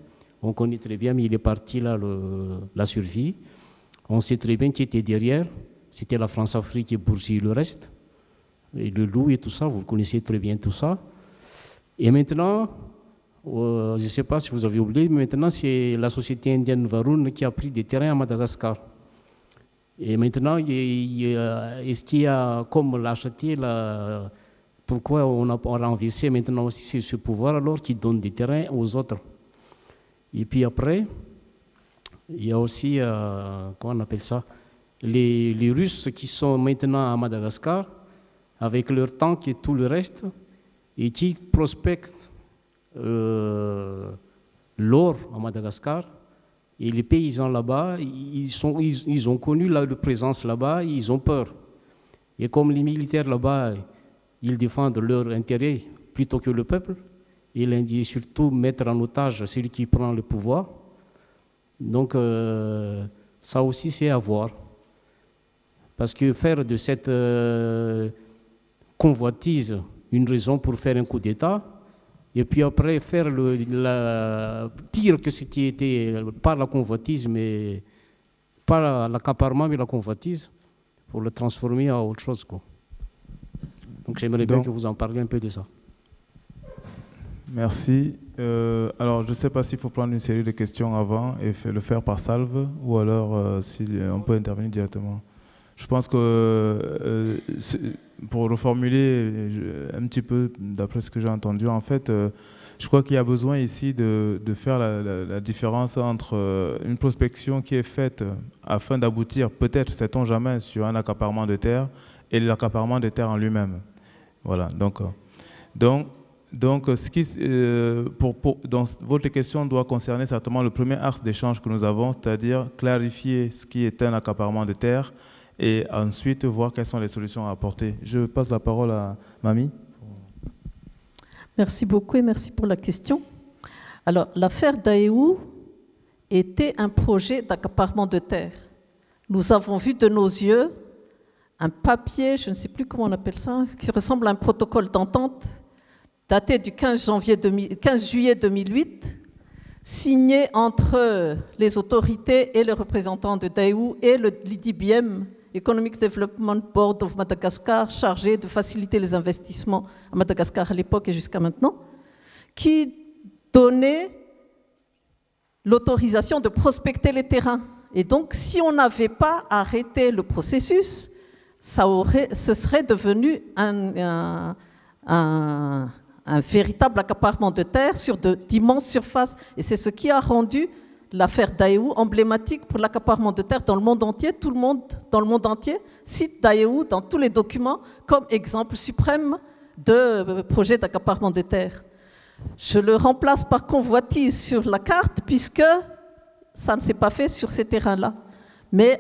On connaît très bien, mais il est parti là, la survie. On sait très bien qui était derrière. C'était la France-Afrique et Bourgie, le reste. Et le loup et tout ça, vous connaissez très bien tout ça. Et maintenant, je ne sais pas si vous avez oublié, mais maintenant c'est la société indienne Varun qui a pris des terrains à Madagascar. Et maintenant, est-ce qu'il y a, comme la Châtie, pourquoi on a renversé maintenant aussi ce pouvoir alors qui donne des terrains aux autres? Et puis après, il y a aussi, comment on appelle ça, les Russes qui sont maintenant à Madagascar, avec leur tank et tout le reste, et qui prospectent l'or à Madagascar. Et les paysans là-bas, ils ont connu leur présence là-bas, ils ont peur. Et comme les militaires là-bas, ils défendent leurs intérêts plutôt que le peuple, et surtout mettre en otage celui qui prend le pouvoir. Donc ça aussi c'est à voir. Parce que faire de cette convoitise une raison pour faire un coup d'État, et puis après faire pire que ce qui était, pas la convoitise, mais pas l'accaparement, mais la convoitise, pour le transformer en autre chose, quoi. Donc j'aimerais bien que vous en parliez un peu de ça. Merci. Alors, je ne sais pas s'il faut prendre une série de questions avant et le faire par salve, ou alors si on peut intervenir directement. Je pense que, pour reformuler un petit peu d'après ce que j'ai entendu, en fait, je crois qu'il y a besoin ici de faire la différence entre une prospection qui est faite afin d'aboutir, peut-être, sait-on jamais, sur un accaparement de terre et l'accaparement des terres en lui-même. Voilà, donc donc, donc votre question doit concerner certainement le premier axe d'échange que nous avons, c'est-à-dire clarifier ce qui est un accaparement de terre et ensuite voir quelles sont les solutions à apporter. Je passe la parole à Mamie. Merci beaucoup et merci pour la question. Alors, l'affaire Daewoo était un projet d'accaparement de terre. Nous avons vu de nos yeux un papier, je ne sais plus comment on appelle ça, qui ressemble à un protocole d'entente daté du 15 juillet 2008, signé entre les autorités et les représentants de Daewoo et l'IDBM, Economic Development Board of Madagascar, chargé de faciliter les investissements à Madagascar à l'époque et jusqu'à maintenant, qui donnait l'autorisation de prospecter les terrains. Et donc, si on n'avait pas arrêté le processus, ce serait devenu un véritable accaparement de terre sur d'immenses surfaces. Et c'est ce qui a rendu l'affaire Daewoo emblématique pour l'accaparement de terre dans le monde entier. Tout le monde dans le monde entier cite Daewoo dans tous les documents comme exemple suprême de projet d'accaparement de terre. Je le remplace par convoitise sur la carte puisque ça ne s'est pas fait sur ces terrains-là. Mais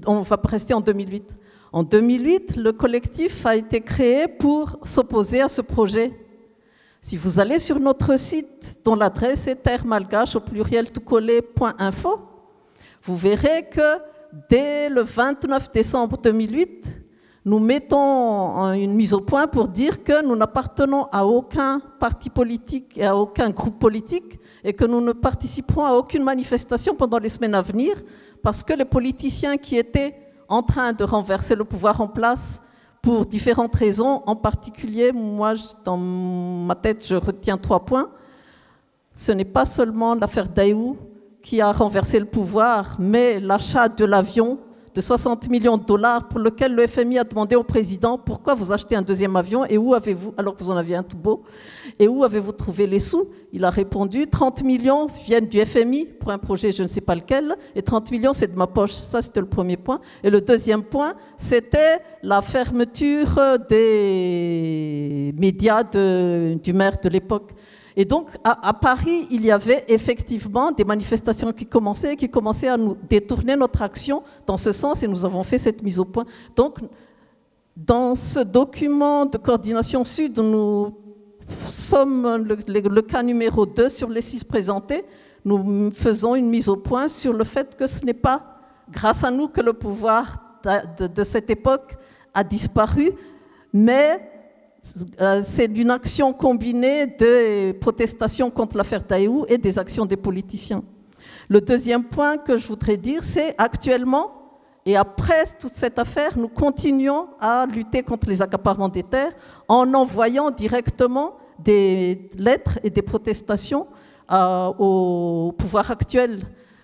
on va rester en 2008. En 2008, le collectif a été créé pour s'opposer à ce projet. Si vous allez sur notre site, dont l'adresse est terremalgache au pluriel toutcollé.info, vous verrez que dès le 29 décembre 2008, nous mettons une mise au point pour dire que nous n'appartenons à aucun parti politique et à aucun groupe politique et que nous ne participerons à aucune manifestation pendant les semaines à venir parce que les politiciens qui étaient en train de renverser le pouvoir en place pour différentes raisons, en particulier, moi, dans ma tête, je retiens 3 points. Ce n'est pas seulement l'affaire Daewoo qui a renversé le pouvoir, mais l'achat de l'avion de 60 millions de dollars pour lequel le FMI a demandé au président pourquoi vous achetez un deuxième avion et où avez-vous, alors que vous en aviez un tout beau, et où avez-vous trouvé les sous? Il a répondu 30 millions viennent du FMI pour un projet je ne sais pas lequel et 30 millions c'est de ma poche. Ça c'était le premier point. Et le deuxième point c'était la fermeture des médias du maire de l'époque. Et donc, à Paris, il y avait effectivement des manifestations qui commençaient à nous détourner notre action dans ce sens, et nous avons fait cette mise au point. Donc, dans ce document de coordination Sud, nous sommes le cas numéro 2 sur les 6 présentés. Nous faisons une mise au point sur le fait que ce n'est pas grâce à nous que le pouvoir de cette époque a disparu, mais c'est une action combinée de protestations contre l'affaire Daewoo et des actions des politiciens. Le deuxième point que je voudrais dire, c'est actuellement, et après toute cette affaire, nous continuons à lutter contre les accaparements des terres en envoyant directement des lettres et des protestations au pouvoir actuel.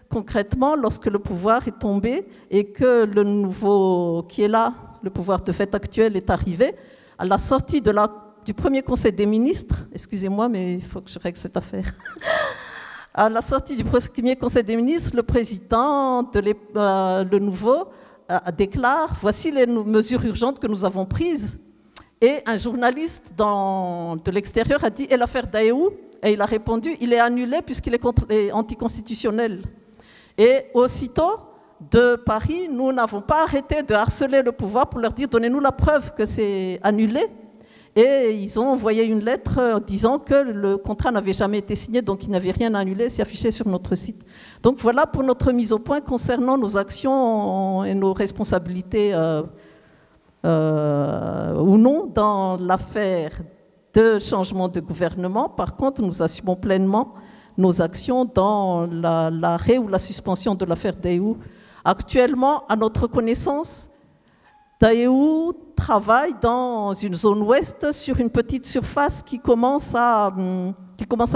Concrètement, lorsque le pouvoir est tombé et que le nouveau qui est là, le pouvoir de fait actuel, est arrivé, à la sortie du premier conseil des ministres, excusez-moi, mais il faut que je règle cette affaire. À la sortie du premier conseil des ministres, le président le nouveau déclare « Voici les mesures urgentes que nous avons prises ». Et un journaliste de l'extérieur a dit « Et l'affaire Daewoo ?» Et il a répondu « Il est annulé puisqu'il est anticonstitutionnel ». Et aussitôt, de Paris, nous n'avons pas arrêté de harceler le pouvoir pour leur dire « Donnez-nous la preuve que c'est annulé ». Et ils ont envoyé une lettre disant que le contrat n'avait jamais été signé, donc il n'avait rien annulé, c'est affiché sur notre site. Donc voilà pour notre mise au point concernant nos actions et nos responsabilités ou non dans l'affaire de changement de gouvernement. Par contre, nous assumons pleinement nos actions dans l'arrêt ou la suspension de l'affaire Daewoo. Actuellement, à notre connaissance, Daewoo travaille dans une zone ouest sur une petite surface qui commence à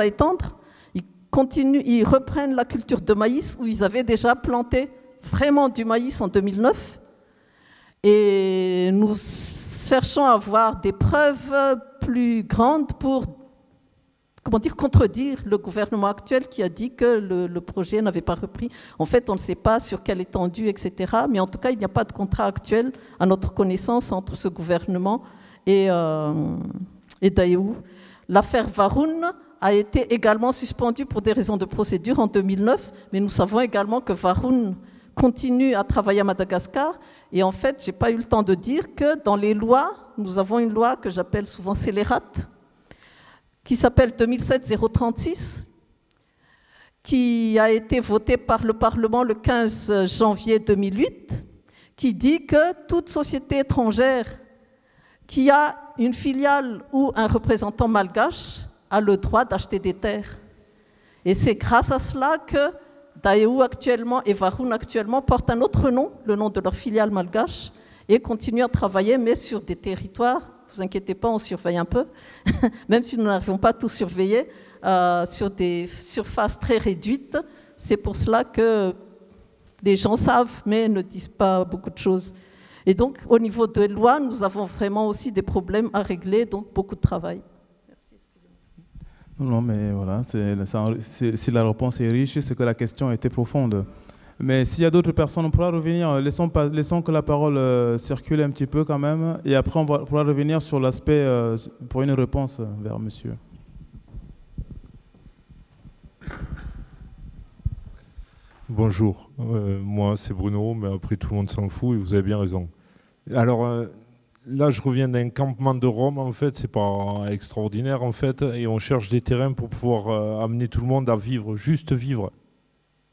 étendre. Ils reprennent la culture de maïs où ils avaient déjà planté vraiment du maïs en 2009. Et nous cherchons à avoir des preuves plus grandes pour contredire le gouvernement actuel qui a dit que le projet n'avait pas repris. En fait, on ne sait pas sur quelle étendue, etc. Mais en tout cas, il n'y a pas de contrat actuel, à notre connaissance, entre ce gouvernement et Daewoo. L'affaire Varun a été également suspendue pour des raisons de procédure en 2009, mais nous savons également que Varun continue à travailler à Madagascar. Et en fait, je n'ai pas eu le temps de dire que dans les lois, nous avons une loi que j'appelle souvent scélérate, qui s'appelle 2007-036, qui a été votée par le Parlement le 15 janvier 2008, qui dit que toute société étrangère qui a une filiale ou un représentant malgache a le droit d'acheter des terres. Et c'est grâce à cela que Daewoo actuellement et Varun actuellement portent un autre nom, le nom de leur filiale malgache, et continuent à travailler, mais sur des territoires. Ne vous inquiétez pas, on surveille un peu, même si nous n'arrivons pas à tout surveiller, sur des surfaces très réduites. C'est pour cela que les gens savent, mais ne disent pas beaucoup de choses. Et donc, au niveau des lois, nous avons vraiment aussi des problèmes à régler, donc beaucoup de travail. Merci, excusez-moi. Non, mais voilà, si la réponse est riche, c'est que la question était profonde. Mais s'il y a d'autres personnes, on pourra revenir. Laissons que la parole circule un petit peu quand même. Et après, on pourra revenir sur l'aspect pour une réponse vers monsieur. Bonjour, moi c'est Bruno, mais après tout le monde s'en fout et vous avez bien raison. Alors là, je reviens d'un campement de Rome, en fait, c'est pas extraordinaire en fait, et on cherche des terrains pour pouvoir amener tout le monde à vivre, juste vivre.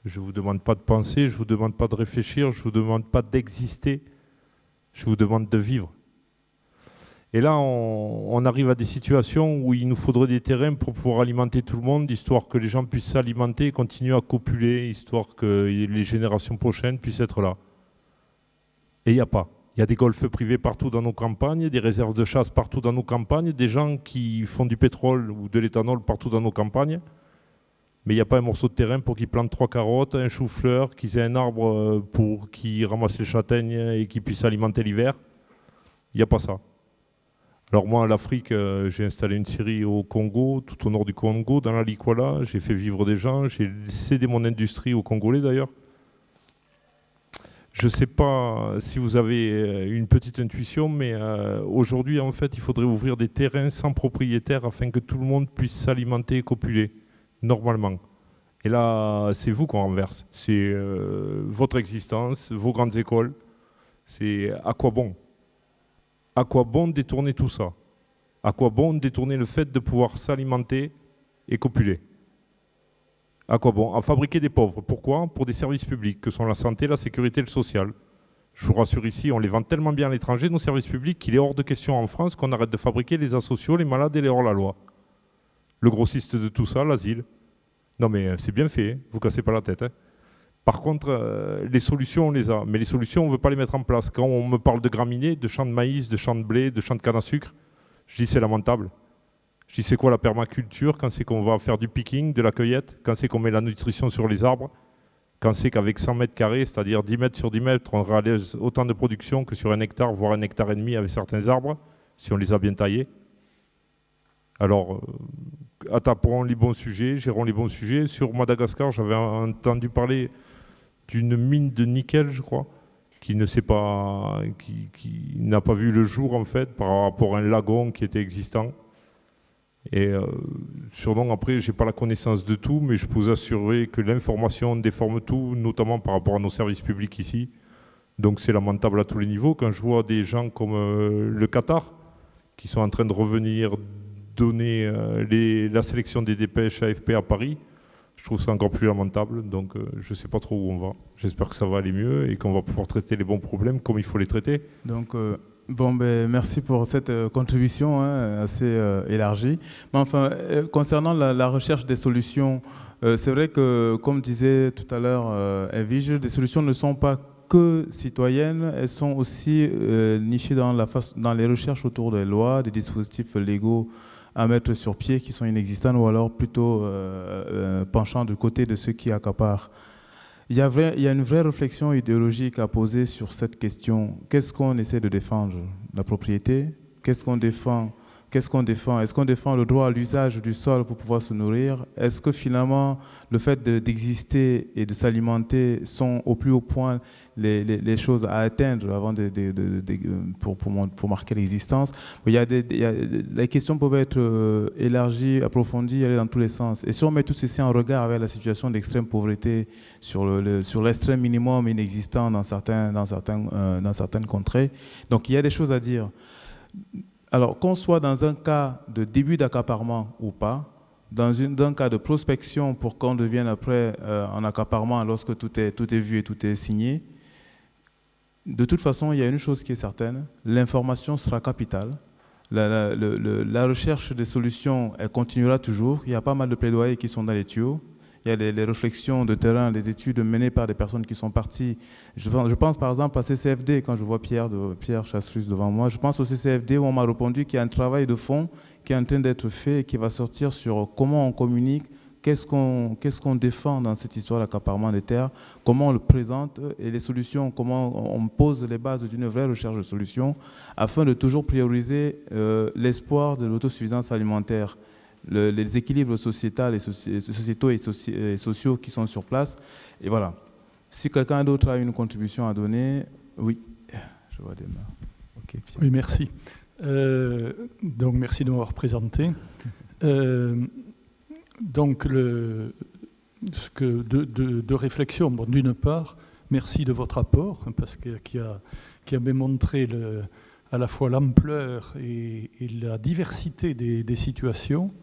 Je ne vous demande pas de penser, je ne vous demande pas de réfléchir, je ne vous demande pas d'exister, je vous demande de vivre. Et là, on arrive à des situations où il nous faudrait des terrains pour pouvoir alimenter tout le monde, histoire que les gens puissent s'alimenter et continuer à copuler, histoire que les générations prochaines puissent être là. Et il n'y a pas. Il y a des golfs privés partout dans nos campagnes, des réserves de chasse partout dans nos campagnes, des gens qui font du pétrole ou de l'éthanol partout dans nos campagnes. mais il n'y a pas un morceau de terrain pour qu'ils plantent 3 carottes, un chou-fleur, qu'ils aient un arbre pour qu'ils ramassent les châtaignes et qu'ils puissent alimenter l'hiver. Il n'y a pas ça. Alors moi, à l'Afrique, j'ai installé une scierie au Congo, tout au nord du Congo, dans la Likwala. J'ai fait vivre des gens, j'ai cédé mon industrie aux Congolais d'ailleurs. Je ne sais pas si vous avez une petite intuition, mais aujourd'hui, en fait, il faudrait ouvrir des terrains sans propriétaire afin que tout le monde puisse s'alimenter et copuler, normalement. Et là, c'est vous qu'on renverse. C'est votre existence, vos grandes écoles. C'est à quoi bon? À quoi bon détourner tout ça? À quoi bon détourner le fait de pouvoir s'alimenter et copuler? À quoi bon? À fabriquer des pauvres. Pourquoi? Pour des services publics que sont la santé, la sécurité et le social. Je vous rassure ici, on les vend tellement bien à l'étranger, nos services publics, qu'il est hors de question en France qu'on arrête de fabriquer les asociaux, les malades et les hors-la-loi. Le grossiste de tout ça, l'asile. Non mais c'est bien fait, hein, vous cassez pas la tête. Hein. Par contre, les solutions, on les a. Mais les solutions, on ne veut pas les mettre en place. Quand on me parle de graminées, de champs de maïs, de champs de blé, de champs de canne à sucre, je dis c'est lamentable. Je dis c'est quoi la permaculture? Quand c'est qu'on va faire du picking, de la cueillette? Quand c'est qu'on met la nutrition sur les arbres? Quand c'est qu'avec 100 mètres carrés, c'est-à-dire 10 mètres sur 10 mètres, on réalise autant de production que sur 1 hectare, voire 1,5 hectare avec certains arbres, si on les a bien taillés? Alors, attaquons les bons sujets, gérons les bons sujets. Sur Madagascar, j'avais entendu parler d'une mine de nickel, je crois, qui n'a pas vu le jour, en fait, par rapport à un lagon qui était existant. Et sûrement, après, je n'ai pas la connaissance de tout, mais je peux vous assurer que l'information déforme tout, notamment par rapport à nos services publics ici. Donc c'est lamentable à tous les niveaux. Quand je vois des gens comme le Qatar, qui sont en train de revenir donner la sélection des dépêches AFP à Paris, je trouve ça encore plus lamentable. Donc je ne sais pas trop où on va. J'espère que ça va aller mieux et qu'on va pouvoir traiter les bons problèmes comme il faut les traiter. Donc, merci pour cette contribution assez élargie. Mais enfin, concernant la recherche des solutions, c'est vrai que, comme disait tout à l'heure Evige, les solutions ne sont pas que citoyennes, elles sont aussi nichées dans les recherches autour des lois, des dispositifs légaux à mettre sur pied qui sont inexistants ou alors plutôt penchant du côté de ceux qui accaparent. Il y a une vraie réflexion idéologique à poser sur cette question. Qu'est-ce qu'on essaie de défendre? La propriété? Qu'est-ce qu'on défend? Est-ce qu'on défend le droit à l'usage du sol pour pouvoir se nourrir? Est-ce que finalement, le fait d'exister et de s'alimenter sont au plus haut point les choses à atteindre avant pour marquer l'existence? Les questions peuvent être élargies, approfondies, aller dans tous les sens. Et si on met tout ceci en regard avec la situation d'extrême pauvreté sur l'extrême minimum inexistant dans certaines contrées, donc il y a des choses à dire. Alors, qu'on soit dans un cas de début d'accaparement ou pas, dans un cas de prospection pour qu'on devienne après en accaparement lorsque tout est vu et tout est signé, de toute façon, il y a une chose qui est certaine, l'information sera capitale. La recherche des solutions, elle continuera toujours. Il y a pas mal de plaidoyers qui sont dans les tuyaux. Il y a les réflexions de terrain, les études menées par des personnes qui sont parties. Je pense par exemple à CCFD, quand je vois Pierre Chasserus devant moi. Je pense au CCFD où on m'a répondu qu'il y a un travail de fond qui est en train d'être fait et qui va sortir sur comment on communique, qu'est-ce qu'on défend dans cette histoire d'accaparement des terres, comment on le présente et les solutions, comment on pose les bases d'une vraie recherche de solutions afin de toujours prioriser l'espoir de l'autosuffisance alimentaire. Les équilibres sociétaux et sociaux qui sont sur place. Et voilà. Si quelqu'un d'autre a une contribution à donner, oui. Je vois des mains. Okay, oui, merci. Donc, merci de m'avoir présenté. Donc, deux réflexions. Bon, d'une part, merci de votre apport, parce qui a démontré à la fois l'ampleur et la diversité des situations.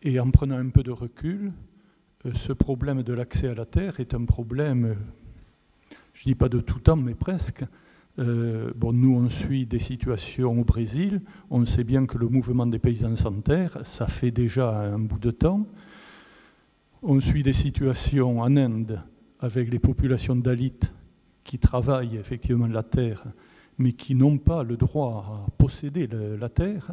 Et en prenant un peu de recul, ce problème de l'accès à la terre est un problème, je ne dis pas de tout temps, mais presque. Nous, on suit des situations au Brésil. On sait bien que le mouvement des paysans sans terre, ça fait déjà un bout de temps. On suit des situations en Inde avec les populations dalits qui travaillent effectivement la terre, mais qui n'ont pas le droit à posséder la terre.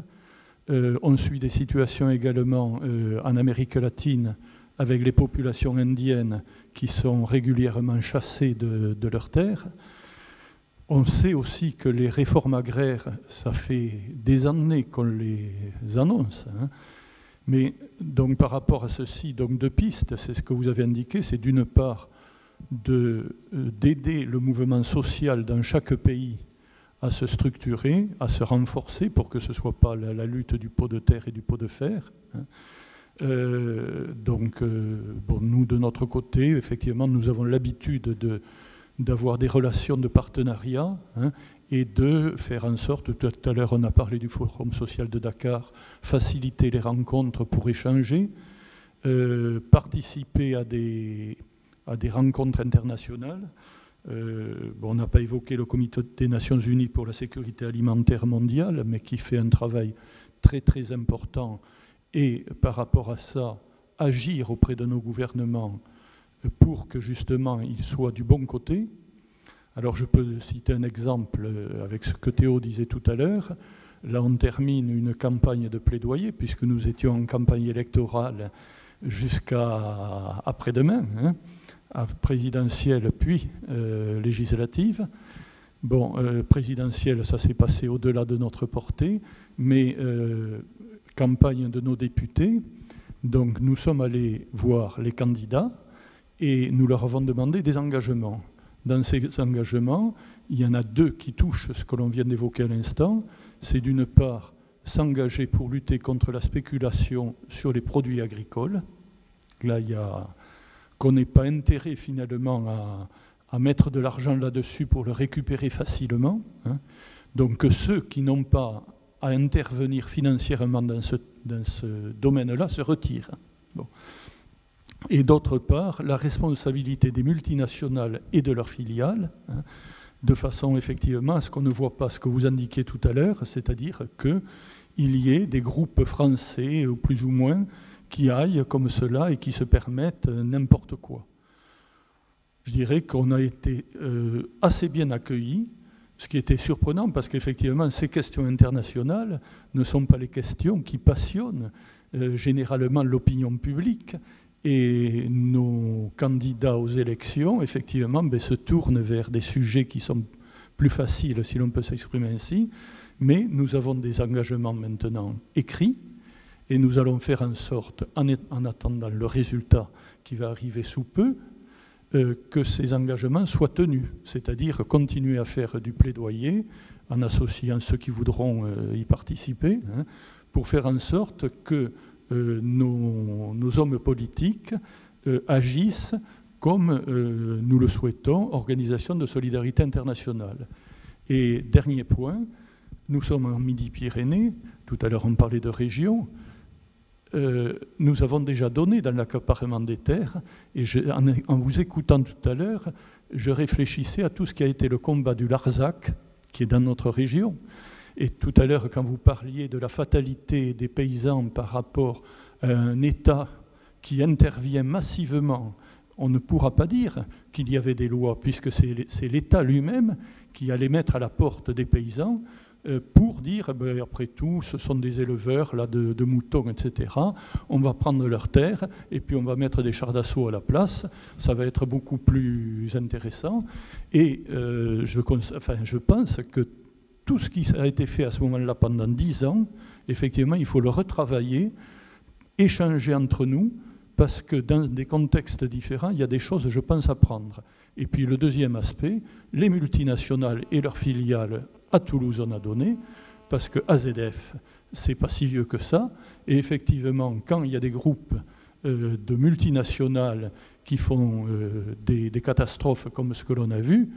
On suit des situations également en Amérique latine avec les populations indiennes qui sont régulièrement chassées de leurs terres. On sait aussi que les réformes agraires, ça fait des années qu'on les annonce. Mais donc par rapport à ceci, donc deux pistes, c'est ce que vous avez indiqué, c'est d'une part d'aider le mouvement social dans chaque pays à se structurer, à se renforcer pour que ce ne soit pas la lutte du pot de terre et du pot de fer. Bon, nous, de notre côté, effectivement, nous avons l'habitude d'avoir des relations de partenariat et de faire en sorte, tout à l'heure on a parlé du Forum social de Dakar, faciliter les rencontres pour échanger, participer à des rencontres internationales. On n'a pas évoqué le Comité des Nations Unies pour la sécurité alimentaire mondiale, mais qui fait un travail très très important, et par rapport à ça, agir auprès de nos gouvernements pour que justement ils soient du bon côté. Alors je peux citer un exemple avec ce que Théo disait tout à l'heure. Là on termine une campagne de plaidoyer, puisque nous étions en campagne électorale jusqu'à après-demain, présidentielle puis législative. Bon, présidentielle, ça s'est passé au-delà de notre portée, mais campagne de nos députés. Donc nous sommes allés voir les candidats et nous leur avons demandé des engagements. Dans ces engagements, il y en a deux qui touchent ce que l'on vient d'évoquer à l'instant. C'est d'une part s'engager pour lutter contre la spéculation sur les produits agricoles. Là, il y a qu'on n'ait pas intérêt finalement à mettre de l'argent là-dessus pour le récupérer facilement. Donc que ceux qui n'ont pas à intervenir financièrement dans ce domaine-là se retirent. Bon. Et d'autre part, la responsabilité des multinationales et de leurs filiales, de façon effectivement à ce qu'on ne voit pas ce que vous indiquiez tout à l'heure, c'est-à-dire qu'il y ait des groupes français, ou plus ou moins, qui aillent comme cela et qui se permettent n'importe quoi. Je dirais qu'on a été assez bien accueillis, ce qui était surprenant parce qu'effectivement ces questions internationales ne sont pas les questions qui passionnent généralement l'opinion publique, et nos candidats aux élections effectivement se tournent vers des sujets qui sont plus faciles, si l'on peut s'exprimer ainsi, mais nous avons des engagements maintenant écrits. Et nous allons faire en sorte, en attendant le résultat qui va arriver sous peu, que ces engagements soient tenus, c'est-à-dire continuer à faire du plaidoyer en associant ceux qui voudront y participer, pour faire en sorte que nos hommes politiques agissent comme nous le souhaitons, organisation de solidarité internationale. Et dernier point, nous sommes en Midi-Pyrénées, tout à l'heure on parlait de région. Nous avons déjà donné dans l'accaparement des terres, et en vous écoutant tout à l'heure, je réfléchissais à tout ce qui a été le combat du Larzac, qui est dans notre région. Et tout à l'heure, quand vous parliez de la fatalité des paysans par rapport à un État qui intervient massivement, on ne pourra pas dire qu'il y avait des lois, puisque c'est l'État lui-même qui allait mettre à la porte des paysans pour dire, après tout, ce sont des éleveurs là, de moutons, etc. On va prendre leurs terres et puis on va mettre des chars d'assaut à la place. Ça va être beaucoup plus intéressant. Et je pense que tout ce qui a été fait à ce moment-là pendant 10 ans, effectivement, il faut le retravailler, échanger entre nous, parce que dans des contextes différents, il y a des choses, je pense, à prendre. Et puis le deuxième aspect, les multinationales et leurs filiales à Toulouse on a donné, parce que AZF, c'est pas si vieux que ça, et effectivement, quand il y a des groupes de multinationales qui font des catastrophes comme ce que l'on a vu,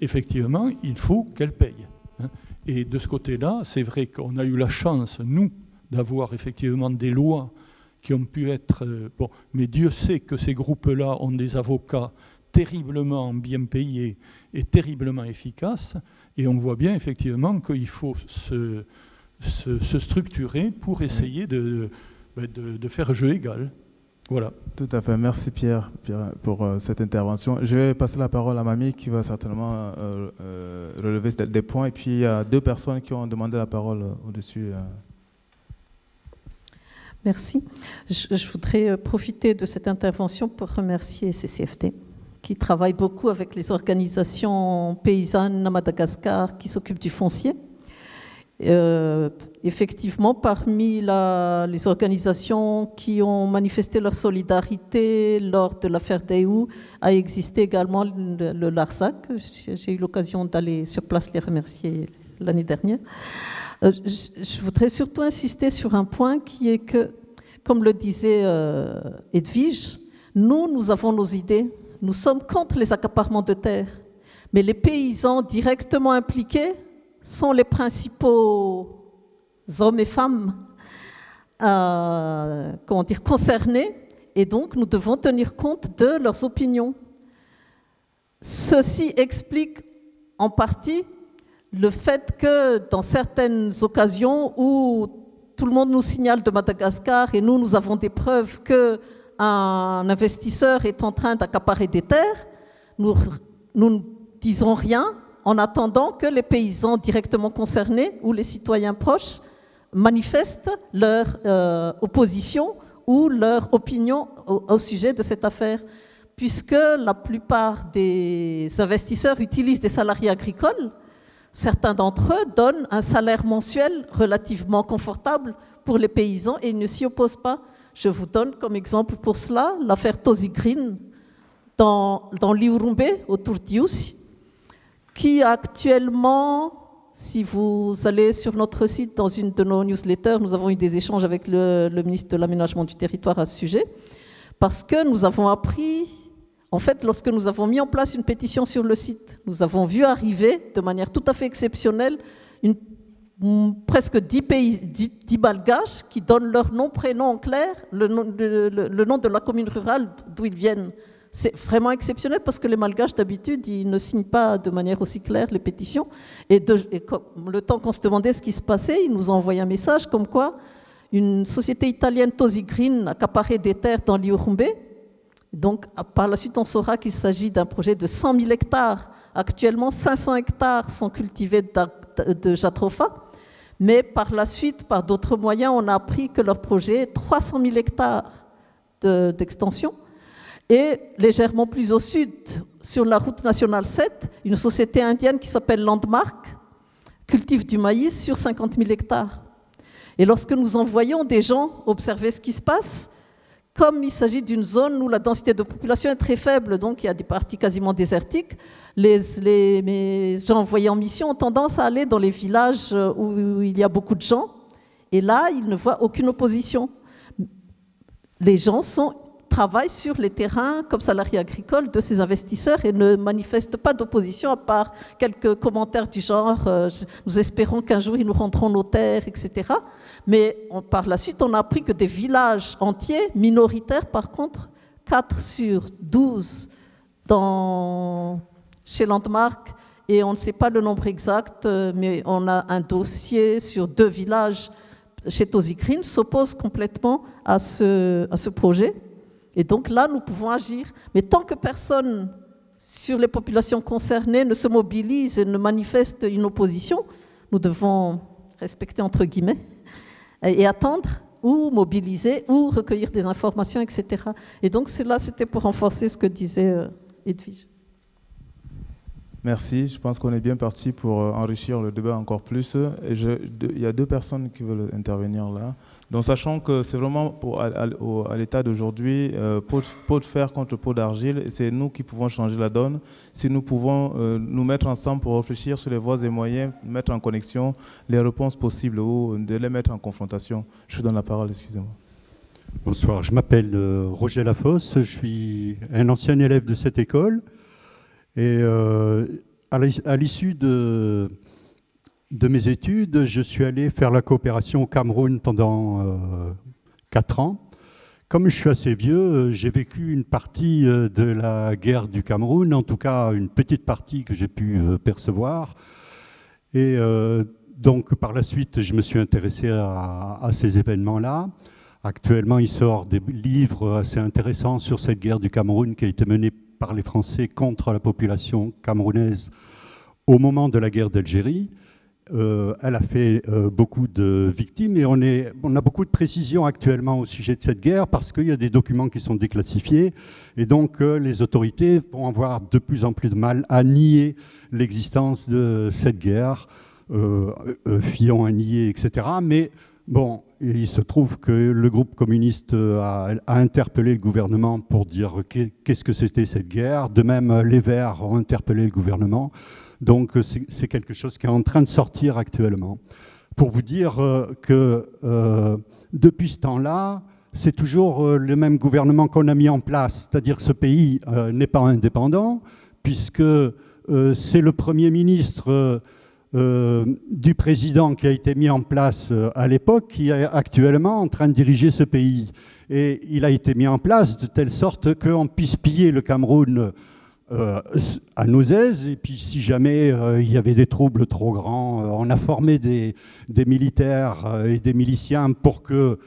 effectivement, il faut qu'elles payent. Et de ce côté-là, c'est vrai qu'on a eu la chance, nous, d'avoir effectivement des lois qui ont pu être... bon, mais Dieu sait que ces groupes-là ont des avocats terriblement bien payés et terriblement efficaces, et on voit bien effectivement qu'il faut se structurer pour essayer de faire jeu égal. Voilà. Tout à fait. Merci Pierre pour cette intervention. Je vais passer la parole à Mamie qui va certainement relever des points, et puis il y a 2 personnes qui ont demandé la parole au-dessus. Merci. Je voudrais profiter de cette intervention pour remercier CCFT, qui travaille beaucoup avec les organisations paysannes à Madagascar qui s'occupent du foncier. Effectivement, parmi les organisations qui ont manifesté leur solidarité lors de l'affaire Daewoo a existé également le LARSAC. J'ai eu l'occasion d'aller sur place les remercier l'année dernière. Je voudrais surtout insister sur un point qui est que, comme le disait Edwige, nous avons nos idées, nous sommes contre les accaparements de terre, mais les paysans directement impliqués sont les principaux hommes et femmes concernés, et donc nous devons tenir compte de leurs opinions. Ceci explique en partie le fait que dans certaines occasions où tout le monde nous signale de Madagascar et nous avons des preuves qu'un investisseur est en train d'accaparer des terres, nous ne disons rien en attendant que les paysans directement concernés ou les citoyens proches manifestent leur opposition ou leur opinion au sujet de cette affaire, puisque la plupart des investisseurs utilisent des salariés agricoles. Certains d'entre eux donnent un salaire mensuel relativement confortable pour les paysans et ils ne s'y opposent pas. Je vous donne comme exemple pour cela l'affaire Tosi Green dans l'Iurumbe, autour d'Ius, qui actuellement, si vous allez sur notre site, dans une de nos newsletters, nous avons eu des échanges avec le ministre de l'Aménagement du Territoire à ce sujet, parce que nous avons appris, en fait, lorsque nous avons mis en place une pétition sur le site, nous avons vu arriver de manière tout à fait exceptionnelle presque 10 malgaches qui donnent leur nom, prénom en clair, le nom de la commune rurale d'où ils viennent. C'est vraiment exceptionnel parce que les malgaches, d'habitude, ils ne signent pas de manière aussi claire les pétitions. Et le temps qu'on se demandait ce qui se passait, ils nous ont envoyé un message comme quoi une société italienne, Tosi Green, accaparait des terres dans l'Iurumbe. Donc, par la suite, on saura qu'il s'agit d'un projet de 100 000 hectares. Actuellement, 500 hectares sont cultivés de jatropha. Mais par la suite, par d'autres moyens, on a appris que leur projet est 300 000 hectares d'extension. Et légèrement plus au sud, sur la route nationale 7, une société indienne qui s'appelle Landmark cultive du maïs sur 50 000 hectares. Et lorsque nous envoyons des gens observer ce qui se passe, comme il s'agit d'une zone où la densité de population est très faible, donc il y a des parties quasiment désertiques, mes gens envoyés en mission ont tendance à aller dans les villages où il y a beaucoup de gens, et là, ils ne voient aucune opposition. Les gens travaillent sur les terrains comme salariés agricoles de ces investisseurs et ne manifestent pas d'opposition à part quelques commentaires du genre nous espérons qu'un jour ils nous rendront nos terres, etc. Mais par la suite, on a appris que des villages entiers, minoritaires par contre, 4 sur 12 chez Landmark, et on ne sait pas le nombre exact, mais on a un dossier sur 2 villages chez Tosi Green, s'opposent complètement à ce projet. Et donc là, nous pouvons agir. Mais tant que personne sur les populations concernées ne se mobilise et ne manifeste une opposition, nous devons respecter entre guillemets et attendre ou mobiliser ou recueillir des informations, etc. Et donc c'était pour renforcer ce que disait Edwige. Merci. Je pense qu'on est bien parti pour enrichir le débat encore plus. Il y a 2 personnes qui veulent intervenir là. Donc, sachant que c'est vraiment à l'état d'aujourd'hui, pot de fer contre pot d'argile, et c'est nous qui pouvons changer la donne. Si nous pouvons nous mettre ensemble pour réfléchir sur les voies et moyens, mettre en connexion les réponses possibles ou de les mettre en confrontation. Je vous donne la parole, excusez-moi. Bonsoir, je m'appelle Roger Lafosse, je suis un ancien élève de cette école. Et à l'issue de mes études, je suis allé faire la coopération au Cameroun pendant 4 ans. Comme je suis assez vieux, j'ai vécu une partie de la guerre du Cameroun, en tout cas une petite partie que j'ai pu percevoir. Et donc par la suite, je me suis intéressé à ces événements-là. Actuellement, il sort des livres assez intéressants sur cette guerre du Cameroun qui a été menée par les Français contre la population camerounaise au moment de la guerre d'Algérie. Elle a fait beaucoup de victimes et on a beaucoup de précisions actuellement au sujet de cette guerre parce qu'il y a des documents qui sont déclassifiés et donc les autorités vont avoir de plus en plus de mal à nier l'existence de cette guerre. Fillon a nié, etc. Mais bon, il se trouve que le groupe communiste a interpellé le gouvernement pour dire qu'est-ce que c'était cette guerre. De même, les Verts ont interpellé le gouvernement. Donc c'est quelque chose qui est en train de sortir actuellement. Pour vous dire que depuis ce temps-là, c'est toujours le même gouvernement qu'on a mis en place. C'est-à-dire que ce pays n'est pas indépendant, puisque c'est le Premier ministre du président qui a été mis en place à l'époque, qui est actuellement en train de diriger ce pays. Et il a été mis en place de telle sorte qu'on puisse piller le Cameroun à nos aises. Et puis si jamais il y avait des troubles trop grands, on a formé des militaires et des miliciens pour que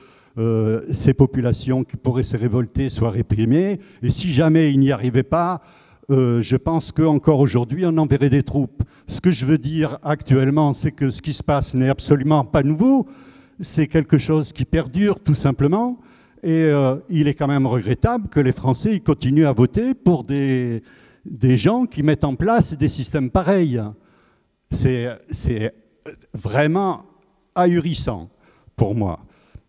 ces populations qui pourraient se révolter soient réprimées. Et si jamais il n'y arrivait pas, je pense qu'encore aujourd'hui, on enverrait des troupes. Ce que je veux dire actuellement, c'est que ce qui se passe n'est absolument pas nouveau. C'est quelque chose qui perdure, tout simplement. Et il est quand même regrettable que les Français continuent à voter pour des gens qui mettent en place des systèmes pareils. C'est vraiment ahurissant pour moi.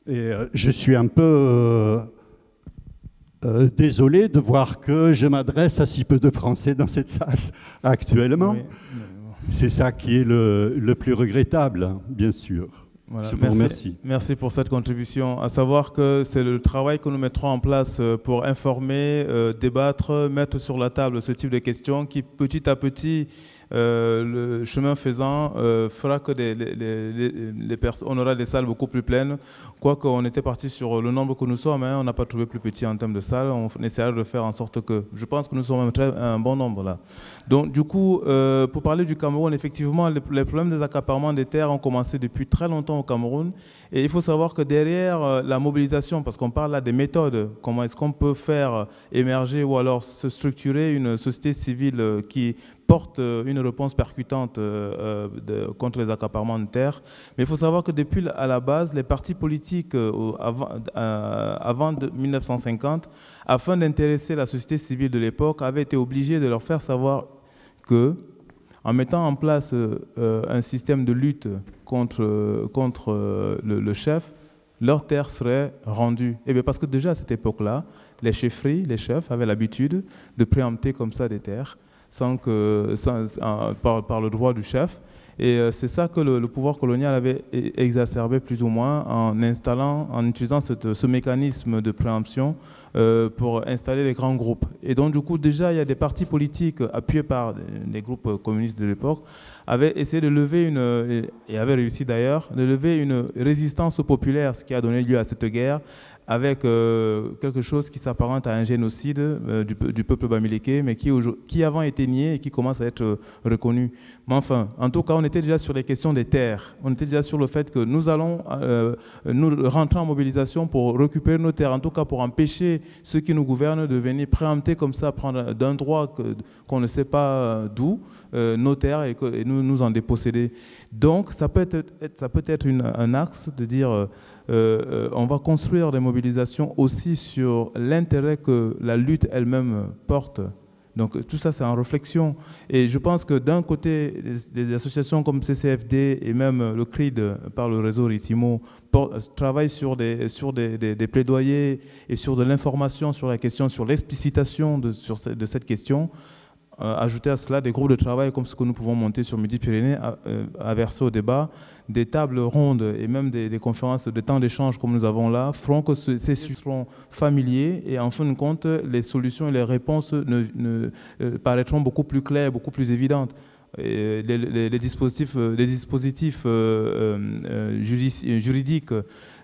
Et je suis un peu... désolé de voir que je m'adresse à si peu de Français dans cette salle actuellement. Oui. C'est ça qui est le plus regrettable, bien sûr. Voilà. Je vous remercie. Merci pour cette contribution. À savoir que c'est le travail que nous mettrons en place pour informer, débattre, mettre sur la table ce type de questions qui, petit à petit, le chemin faisant, fera que on aura des salles beaucoup plus pleines. Quoique on était parti sur le nombre que nous sommes, hein, on n'a pas trouvé plus petit en termes de salles. On essaiera de faire en sorte que, je pense que nous sommes un bon nombre là. Donc du coup, pour parler du Cameroun, effectivement, les problèmes des accaparements des terres ont commencé depuis très longtemps au Cameroun. Et il faut savoir que derrière la mobilisation, parce qu'on parle là des méthodes, comment est-ce qu'on peut faire émerger ou alors se structurer une société civile qui porte une réponse percutante contre les accaparements de terres. Mais il faut savoir que depuis à la base, les partis politiques avant 1950, afin d'intéresser la société civile de l'époque, avaient été obligés de leur faire savoir que, en mettant en place un système de lutte contre le chef, leurs terres seraient rendues. Et bien parce que déjà à cette époque-là, les chefferies, les chefs avaient l'habitude de préempter comme ça des terres par le droit du chef. Et c'est ça que le pouvoir colonial avait exacerbé plus ou moins en utilisant ce mécanisme de préemption pour installer des grands groupes. Et donc du coup déjà il y a des partis politiques appuyés par des groupes communistes de l'époque avaient essayé de lever et avaient réussi d'ailleurs, de lever une résistance populaire, ce qui a donné lieu à cette guerre, avec quelque chose qui s'apparente à un génocide du peuple bamileke, mais qui avant était nié et qui commence à être reconnu. Mais enfin, en tout cas, on était déjà sur les questions des terres. On était déjà sur le fait que nous allons nous rentrer en mobilisation pour récupérer nos terres, en tout cas pour empêcher ceux qui nous gouvernent de venir préempter comme ça, prendre d'un droit qu'on ne sait pas d'où, nos terres et nous en déposséder. Donc, ça peut être un axe de dire... on va construire des mobilisations aussi sur l'intérêt que la lutte elle-même porte. Donc tout ça, c'est en réflexion. Et je pense que d'un côté, les associations comme CCFD et même le CRID par le réseau Ritimo travaillent sur des plaidoyers et sur de l'information sur la question, sur l'explicitation de cette question. Ajouter à cela des groupes de travail comme ce que nous pouvons monter sur Midi-Pyrénées à verser au débat, des tables rondes et même des conférences, des temps d'échange comme nous avons là, feront que ces sujets seront familiers et en fin de compte, les solutions et les réponses paraîtront beaucoup plus claires, beaucoup plus évidentes. Et les dispositifs juridiques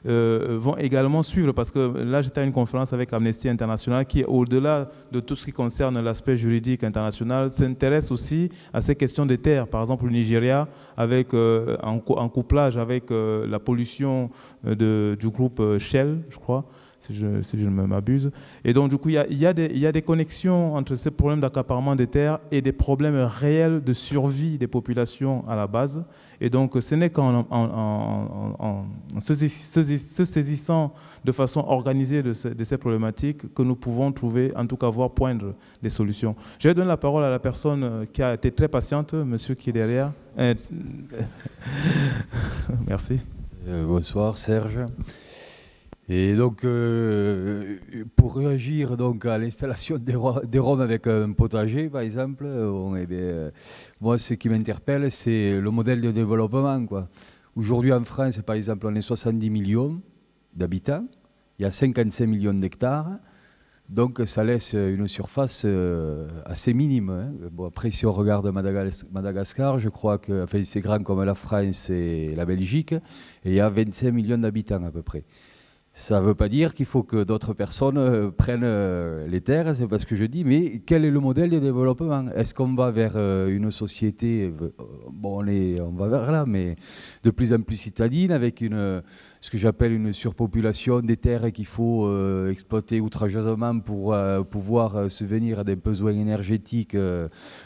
vont également suivre, parce que là j'étais à une conférence avec Amnesty International qui, au-delà de tout ce qui concerne l'aspect juridique international, s'intéresse aussi à ces questions des terres. Par exemple au Nigeria, en couplage avec la pollution du groupe Shell, je crois, si je ne m'abuse. Et donc, du coup, il y a des connexions entre ces problèmes d'accaparement des terres et des problèmes réels de survie des populations à la base. Et donc, ce n'est qu'en se saisissant de façon organisée de ces problématiques que nous pouvons trouver, en tout cas, voir poindre des solutions. Je vais donner la parole à la personne qui a été très patiente, monsieur qui est derrière. Merci. Bonsoir, Serge. Et donc, pour réagir donc, à l'installation des Roms avec un potager, par exemple, moi, ce qui m'interpelle, c'est le modèle de développement, quoi. Aujourd'hui, en France, par exemple, on est 70 millions d'habitants, il y a 55 millions d'hectares, donc ça laisse une surface assez minime, hein. Bon, après, si on regarde Madagascar, je crois que enfin, c'est grand comme la France et la Belgique, et il y a 25 millions d'habitants à peu près. Ça ne veut pas dire qu'il faut que d'autres personnes prennent les terres, c'est pas ce que je dis, mais quel est le modèle de développement? Est-ce qu'on va vers une société, bon, on va vers là, mais de plus en plus citadine, avec ce que j'appelle une surpopulation des terres qu'il faut exploiter outrageusement pour pouvoir subvenir à des besoins énergétiques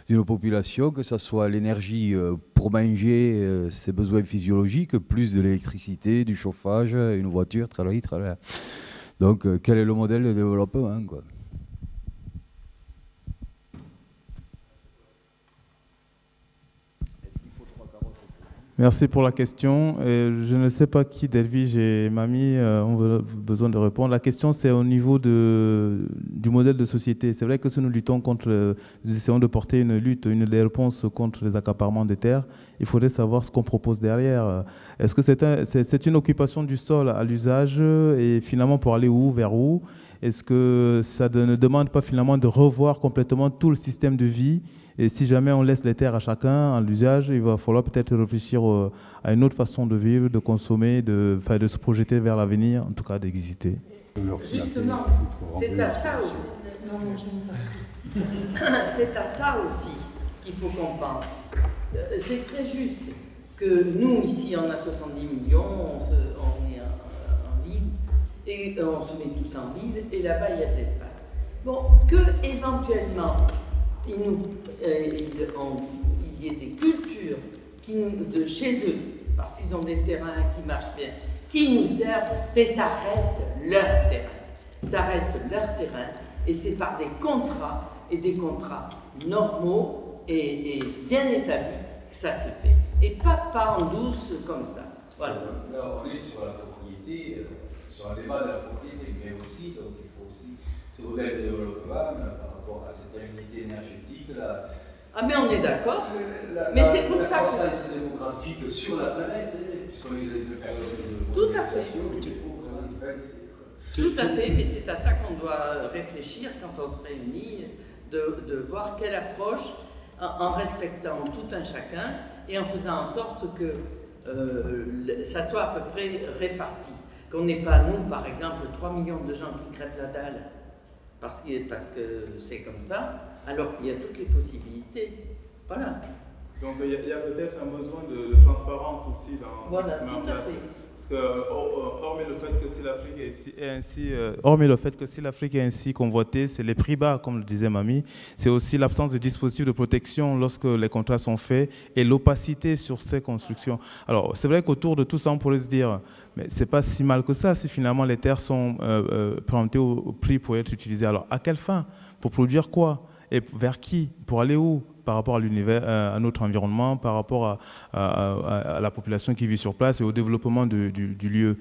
d'une population, que ce soit l'énergie pour manger, ses besoins physiologiques, plus de l'électricité, du chauffage, une voiture, tralala, tralala. Donc, quel est le modèle de développement, quoi? Merci pour la question. Je ne sais pas qui d'Elvige et Mamie ont besoin de répondre. La question, c'est au niveau du modèle de société. C'est vrai que si nous luttons contre, nous essayons de porter une réponse contre les accaparements des terres, il faudrait savoir ce qu'on propose derrière. Est-ce que c'est une occupation du sol à l'usage et finalement pour aller où, vers où? Est-ce que ça ne demande pas finalement de revoir complètement tout le système de vie? Et si jamais on laisse les terres à chacun, à l'usage, il va falloir peut-être réfléchir à une autre façon de vivre, de consommer, de se projeter vers l'avenir, en tout cas d'exister. Justement, c'est à ça aussi. C'est à ça aussi qu'il faut qu'on pense. C'est très juste que nous, ici, on a 70 millions, on est en ville, et on se met tous en ville, et là-bas, il y a de l'espace. Bon, que éventuellement, il y ait des cultures de chez eux, parce qu'ils ont des terrains qui marchent bien, qui nous servent, mais ça reste leur terrain. Ça reste leur terrain, et c'est par des contrats, et des contrats normaux et bien établis que ça se fait. Et pas en douce comme ça. Voilà. Là, on est sur la propriété, sur un débat de la propriété, mais aussi, donc il faut aussi ce modèle de développement par rapport à cette unité énergétique. Ah, mais on est d'accord. Mais c'est pour ça que. La croissance démographique sur la planète, puisqu'on est dans une période de. Tout à fait. Il faut vraiment y penser. Tout à fait, mais c'est à ça qu'on doit réfléchir quand on se réunit, de voir quelle approche, en respectant tout un chacun et en faisant en sorte que ça soit à peu près réparti. Qu'on n'ait pas, nous, par exemple, 3 millions de gens qui crèvent la dalle parce que c'est comme ça, alors qu'il y a toutes les possibilités. Voilà. Donc il y a peut-être un besoin de transparence aussi dans ce qui se met en place. Parce que, hormis le fait que si l'Afrique est ainsi convoitée, c'est les prix bas, comme le disait Mamie, c'est aussi l'absence de dispositifs de protection lorsque les contrats sont faits et l'opacité sur ces constructions. Alors, c'est vrai qu'autour de tout ça, on pourrait se dire, mais c'est pas si mal que ça si finalement les terres sont présentées au prix pour être utilisées. Alors, à quelle fin? Pour produire quoi? Et vers qui? Pour aller où? Par rapport à l'univers, à notre environnement, par rapport à la population qui vit sur place et au développement du lieu.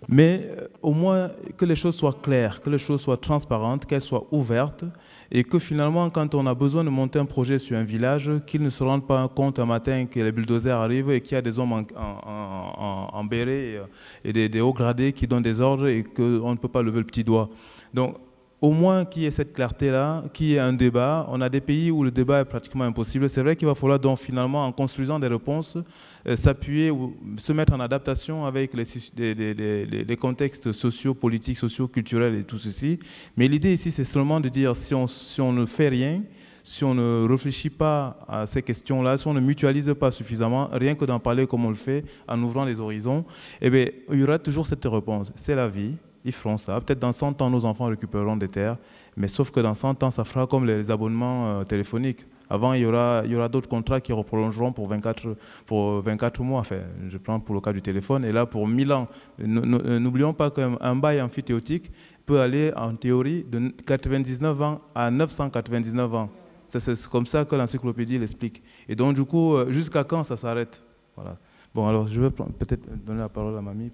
Mais au moins que les choses soient claires, que les choses soient transparentes, qu'elles soient ouvertes et que finalement, quand on a besoin de monter un projet sur un village, qu'ils ne se rendent pas compte un matin que les bulldozers arrivent et qu'il y a des hommes en béret et des hauts gradés qui donnent des ordres et qu'on ne peut pas lever le petit doigt. Donc, au moins qu'il y ait cette clarté-là, qu'il y ait un débat. On a des pays où le débat est pratiquement impossible. C'est vrai qu'il va falloir donc finalement, en construisant des réponses, s'appuyer ou se mettre en adaptation avec les contextes sociaux, politiques, sociaux, culturels et tout ceci. Mais l'idée ici, c'est seulement de dire si on ne fait rien, si on ne réfléchit pas à ces questions-là, si on ne mutualise pas suffisamment, rien que d'en parler comme on le fait, en ouvrant les horizons, eh bien, il y aura toujours cette réponse. C'est la vie. ils feront ça. Peut-être dans 100 ans, nos enfants récupéreront des terres, mais sauf que dans 100 ans, ça fera comme les abonnements téléphoniques. Avant, il y aura d'autres contrats qui reprolongeront pour 24 mois. Enfin, je prends pour le cas du téléphone. Et là, pour 1000 ans, n'oublions pas qu'un bail amphithéotique peut aller, en théorie, de 99 ans à 999 ans. C'est comme ça que l'encyclopédie l'explique. Et donc, du coup, jusqu'à quand ça s'arrête? Voilà. Bon, alors, je vais peut-être donner la parole à Mamie.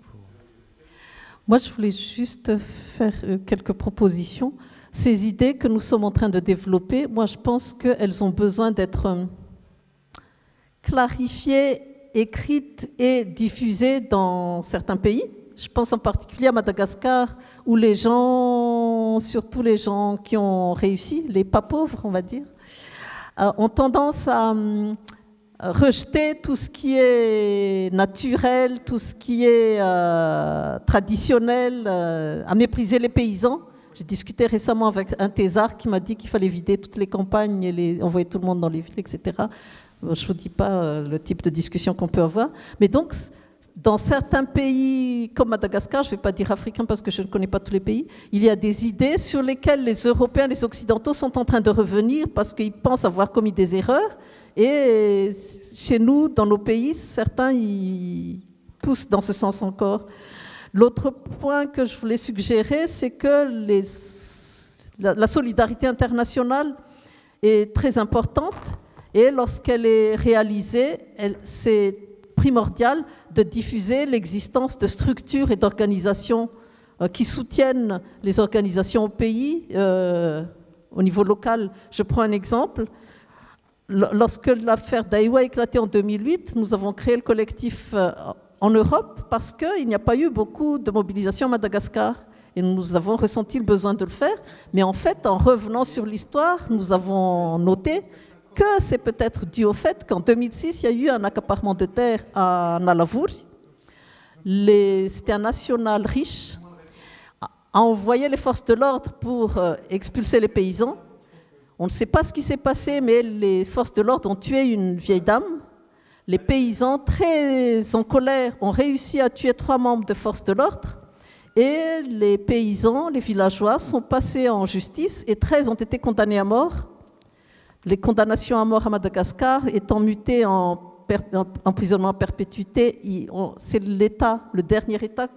Moi, je voulais juste faire quelques propositions. Ces idées que nous sommes en train de développer, moi je pense qu'elles ont besoin d'être clarifiées, écrites et diffusées dans certains pays. Je pense en particulier à Madagascar, où les gens, surtout les gens qui ont réussi, les pas pauvres, on va dire, ont tendance à rejeter tout ce qui est naturel, tout ce qui est traditionnel, à mépriser les paysans. J'ai discuté récemment avec un thésard qui m'a dit qu'il fallait vider toutes les campagnes et envoyer tout le monde dans les villes, etc. Je ne vous dis pas le type de discussion qu'on peut avoir. Mais donc, dans certains pays comme Madagascar, je ne vais pas dire africain parce que je ne connais pas tous les pays, il y a des idées sur lesquelles les Européens, les Occidentaux sont en train de revenir parce qu'ils pensent avoir commis des erreurs. Et chez nous, dans nos pays, certains ils poussent dans ce sens encore. L'autre point que je voulais suggérer, c'est que la solidarité internationale est très importante et lorsqu'elle est réalisée, c'est primordial de diffuser l'existence de structures et d'organisations qui soutiennent les organisations au pays, au niveau local. Je prends un exemple. Lorsque l'affaire Daïwa a éclaté en 2008, nous avons créé le collectif en Europe parce qu'il n'y a pas eu beaucoup de mobilisation à Madagascar et nous avons ressenti le besoin de le faire. Mais en fait, en revenant sur l'histoire, nous avons noté que c'est peut-être dû au fait qu'en 2006, il y a eu un accaparement de terre à Nalavour. C'était un national riche, a envoyé les forces de l'ordre pour expulser les paysans. On ne sait pas ce qui s'est passé, mais les forces de l'ordre ont tué une vieille dame. Les paysans, très en colère, ont réussi à tuer 3 membres de forces de l'ordre. Et les paysans, les villageois, sont passés en justice et 13 ont été condamnés à mort. Les condamnations à mort à Madagascar étant mutées en emprisonnement à perpétuité, c'est l'État, le dernier État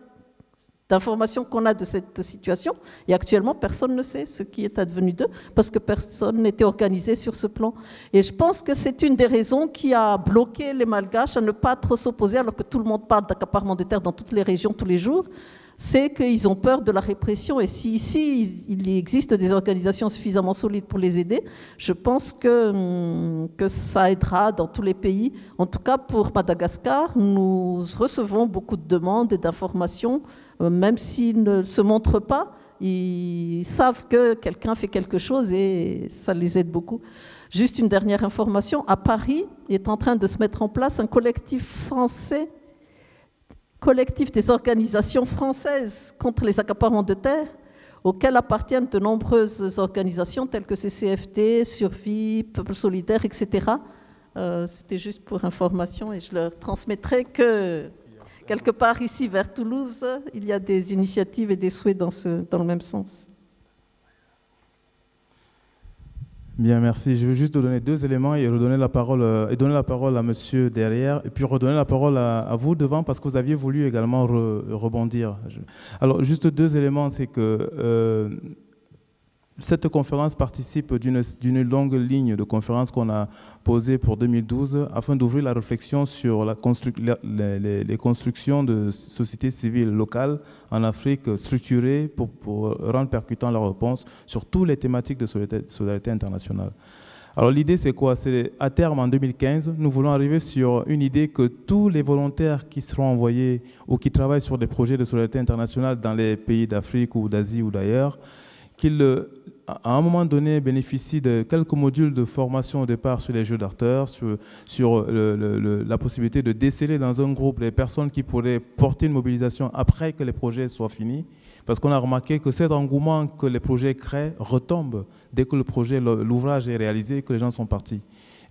d'informations qu'on a de cette situation. Et actuellement, personne ne sait ce qui est advenu d'eux parce que personne n'était organisé sur ce plan. Et je pense que c'est une des raisons qui a bloqué les Malgaches à ne pas trop s'opposer alors que tout le monde parle d'accaparement de terre dans toutes les régions tous les jours. C'est qu'ils ont peur de la répression. Et si ici, il existe des organisations suffisamment solides pour les aider, je pense que ça aidera dans tous les pays. En tout cas, pour Madagascar, nous recevons beaucoup de demandes et d'informations. Même s'ils ne se montrent pas, ils savent que quelqu'un fait quelque chose et ça les aide beaucoup. Juste une dernière information, à Paris est en train de se mettre en place un collectif français, collectif des organisations françaises contre les accaparements de terre, auquel appartiennent de nombreuses organisations telles que CCFD, Survie, Peuple Solidaire, etc. C'était juste pour information et je leur transmettrai que quelque part ici, vers Toulouse, il y a des initiatives et des souhaits dans le même sens. Bien, merci. Je vais juste donner 2 éléments et donner la parole à monsieur derrière et puis redonner la parole à vous devant parce que vous aviez voulu également rebondir. Alors, juste 2 éléments, c'est que cette conférence participe d'une longue ligne de conférences qu'on a posée pour 2012 afin d'ouvrir la réflexion sur les constructions de sociétés civiles locales en Afrique structurées pour rendre percutant la réponse sur toutes les thématiques de solidarité internationale. Alors l'idée c'est quoi? C'est à terme en 2015, nous voulons arriver sur une idée que tous les volontaires qui seront envoyés ou qui travaillent sur des projets de solidarité internationale dans les pays d'Afrique ou d'Asie ou d'ailleurs, qu'ils, à un moment donné, bénéficient de quelques modules de formation au départ sur les jeux d'acteurs, sur la possibilité de déceler dans un groupe les personnes qui pourraient porter une mobilisation après que les projets soient finis. Parce qu'on a remarqué que cet engouement que les projets créent retombe dès que l'ouvrage est réalisé et que les gens sont partis.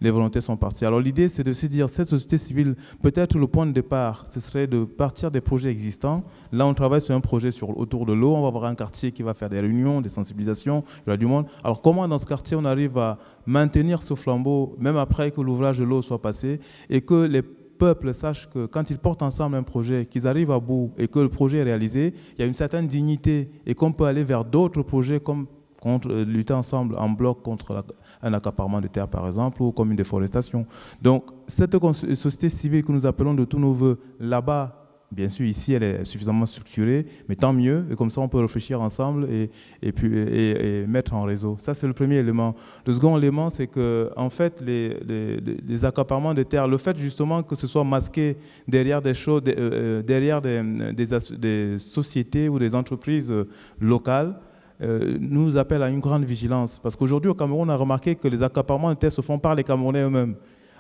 les volontés sont parties. Alors l'idée, c'est de se dire, cette société civile, peut-être le point de départ, ce serait de partir des projets existants. Là, on travaille sur un projet autour de l'eau, on va avoir un quartier qui va faire des réunions, des sensibilisations, il y aura du monde. Alors comment dans ce quartier, on arrive à maintenir ce flambeau, même après que l'ouvrage de l'eau soit passé, et que les peuples sachent que quand ils portent ensemble un projet, qu'ils arrivent à bout et que le projet est réalisé, il y a une certaine dignité et qu'on peut aller vers d'autres projets comme lutter ensemble en bloc contre un accaparement de terre, par exemple, ou comme une déforestation. Donc, cette société civile que nous appelons de tous nos voeux, là-bas, bien sûr, ici, elle est suffisamment structurée, mais tant mieux, et comme ça, on peut réfléchir ensemble et mettre en réseau. Ça, c'est le premier élément. Le second élément, c'est que, en fait, les accaparements de terre, le fait justement que ce soit masqué derrière des choses, derrière des sociétés ou des entreprises locales, nous appelle à une grande vigilance. Parce qu'aujourd'hui, au Cameroun, on a remarqué que les accaparements de terre se font par les Camerounais eux-mêmes.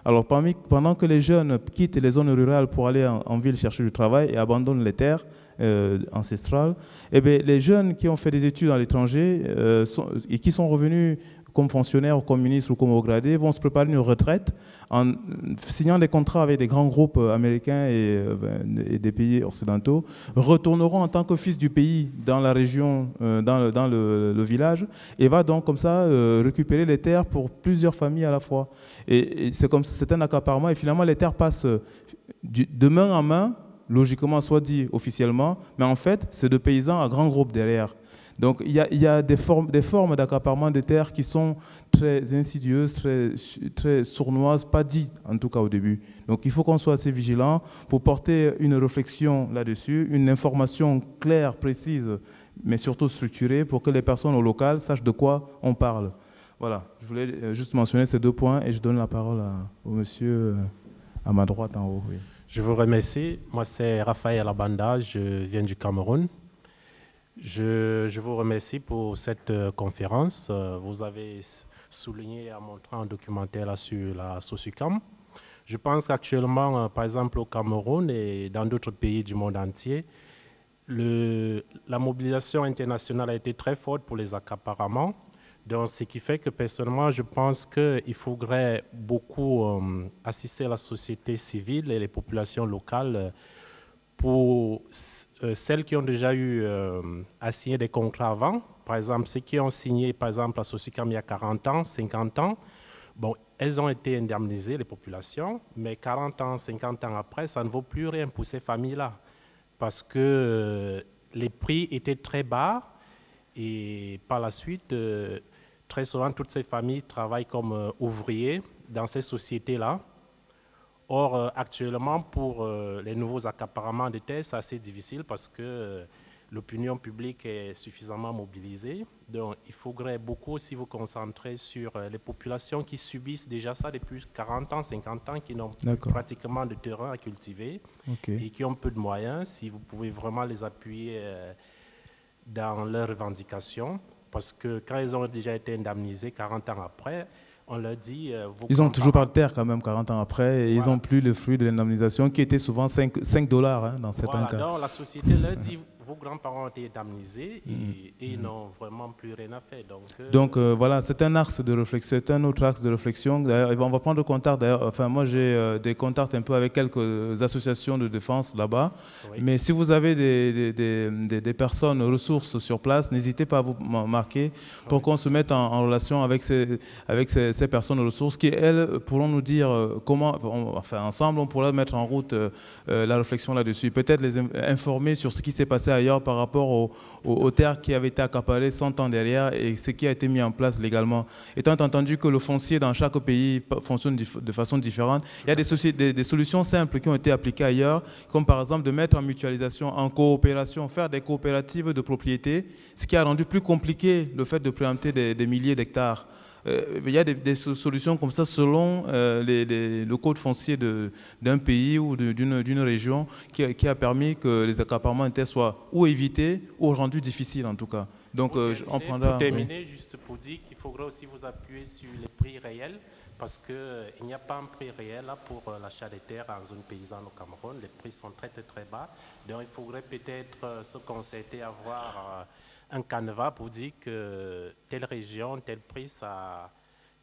Alors, pendant que les jeunes quittent les zones rurales pour aller en ville chercher du travail et abandonnent les terres ancestrales, eh bien, les jeunes qui ont fait des études à l'étranger et qui sont revenus comme fonctionnaires ou comme ministres ou comme haut gradés vont se préparer une retraite en signant des contrats avec des grands groupes américains et des pays occidentaux, retourneront en tant que fils du pays dans la région, dans le village, et va donc comme ça récupérer les terres pour plusieurs familles à la fois. Et c'est un accaparement, et finalement les terres passent de main en main, logiquement soit dit officiellement, mais en fait c'est de paysans à grands groupes derrière. Donc il y a des formes d'accaparement de terres qui sont très insidieuses, très sournoises, pas dites en tout cas au début. Donc il faut qu'on soit assez vigilant pour porter une réflexion là-dessus, une information claire, précise, mais surtout structurée pour que les personnes au local sachent de quoi on parle. Voilà, je voulais juste mentionner ces 2 points et je donne la parole au monsieur à ma droite en haut. Oui. Je vous remercie. Moi c'est Raphaël Abanda, je viens du Cameroun. Je vous remercie pour cette conférence. Vous avez souligné en montrant un documentaire là sur la SOSUCAM. Je pense qu'actuellement, par exemple au Cameroun et dans d'autres pays du monde entier, la mobilisation internationale a été très forte pour les accaparements. Donc, ce qui fait que personnellement, je pense qu'il faudrait beaucoup assister à la société civile et les populations locales pour celles qui ont déjà eu à signer des contrats avant, par exemple, ceux qui ont signé, par exemple, la SOSUCAM il y a 40 ans, 50 ans, bon, elles ont été indemnisées, les populations, mais 40 ans, 50 ans après, ça ne vaut plus rien pour ces familles-là, parce que les prix étaient très bas, et par la suite, très souvent, toutes ces familles travaillent comme ouvriers dans ces sociétés-là. Or, actuellement, pour les nouveaux accaparements de terres, c'est assez difficile parce que l'opinion publique est suffisamment mobilisée. Donc, il faudrait beaucoup aussi vous concentrer sur les populations qui subissent déjà ça depuis 40 ans, 50 ans, qui n'ont pratiquement de terrain à cultiver et qui ont peu de moyens. Si vous pouvez vraiment les appuyer dans leurs revendications, parce que quand ils ont déjà été indemnisés 40 ans après, on leur dit... ils ont toujours pas de terre quand même 40 ans après, et ils n'ont plus le fruit de l'indemnisation qui était souvent $5 dans certains cas. Donc la société leur dit, vos grands-parents ont été indemnisés et ils n'ont vraiment plus rien à faire. Donc voilà, c'est un axe de réflexion, c'est un autre axe de réflexion. D'ailleurs, on va prendre contact. D'ailleurs, enfin, moi j'ai des contacts un peu avec quelques associations de défense là-bas. Oui. Mais si vous avez des personnes ressources sur place, n'hésitez pas à vous marquer pour qu'on se mette en relation avec ces personnes ressources qui, elles, pourront nous dire comment, enfin ensemble, on pourra mettre en route la réflexion là-dessus. Peut-être les informer sur ce qui s'est passé ailleurs par rapport aux terres qui avaient été accaparées 100 ans derrière et ce qui a été mis en place légalement. Étant entendu que le foncier dans chaque pays fonctionne de façon différente, il y a des solutions simples qui ont été appliquées ailleurs, comme par exemple de mettre en mutualisation, en coopération, faire des coopératives de propriété, ce qui a rendu plus compliqué le fait de préempter des milliers d'hectares. Il y a des solutions comme ça selon le code foncier d'un pays ou d'une région qui a permis que les accaparements de terres soient ou évités ou rendus difficiles en tout cas. Donc, on prendra, pour terminer, juste pour dire qu'il faudra aussi vous appuyer sur les prix réels parce qu'il n'y a pas un prix réel là, pour l'achat des terres en zone paysanne au Cameroun. Les prix sont très bas. Donc il faudrait peut-être se concerter à voir un canevas pour dire que telle région, tel prix, ça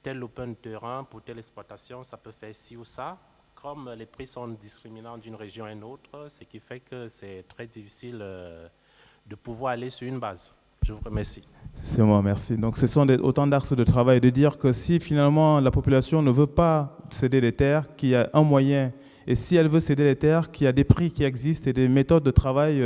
tel open terrain pour telle exploitation, ça peut faire ci ou ça. Comme les prix sont discriminants d'une région à une autre, ce qui fait que c'est très difficile de pouvoir aller sur une base. Je vous remercie. C'est moi, merci. Donc ce sont autant d'axes de travail, de dire que si finalement la population ne veut pas céder les terres, qu'il y a un moyen, et si elle veut céder les terres, qu'il y a des prix qui existent et des méthodes de travail,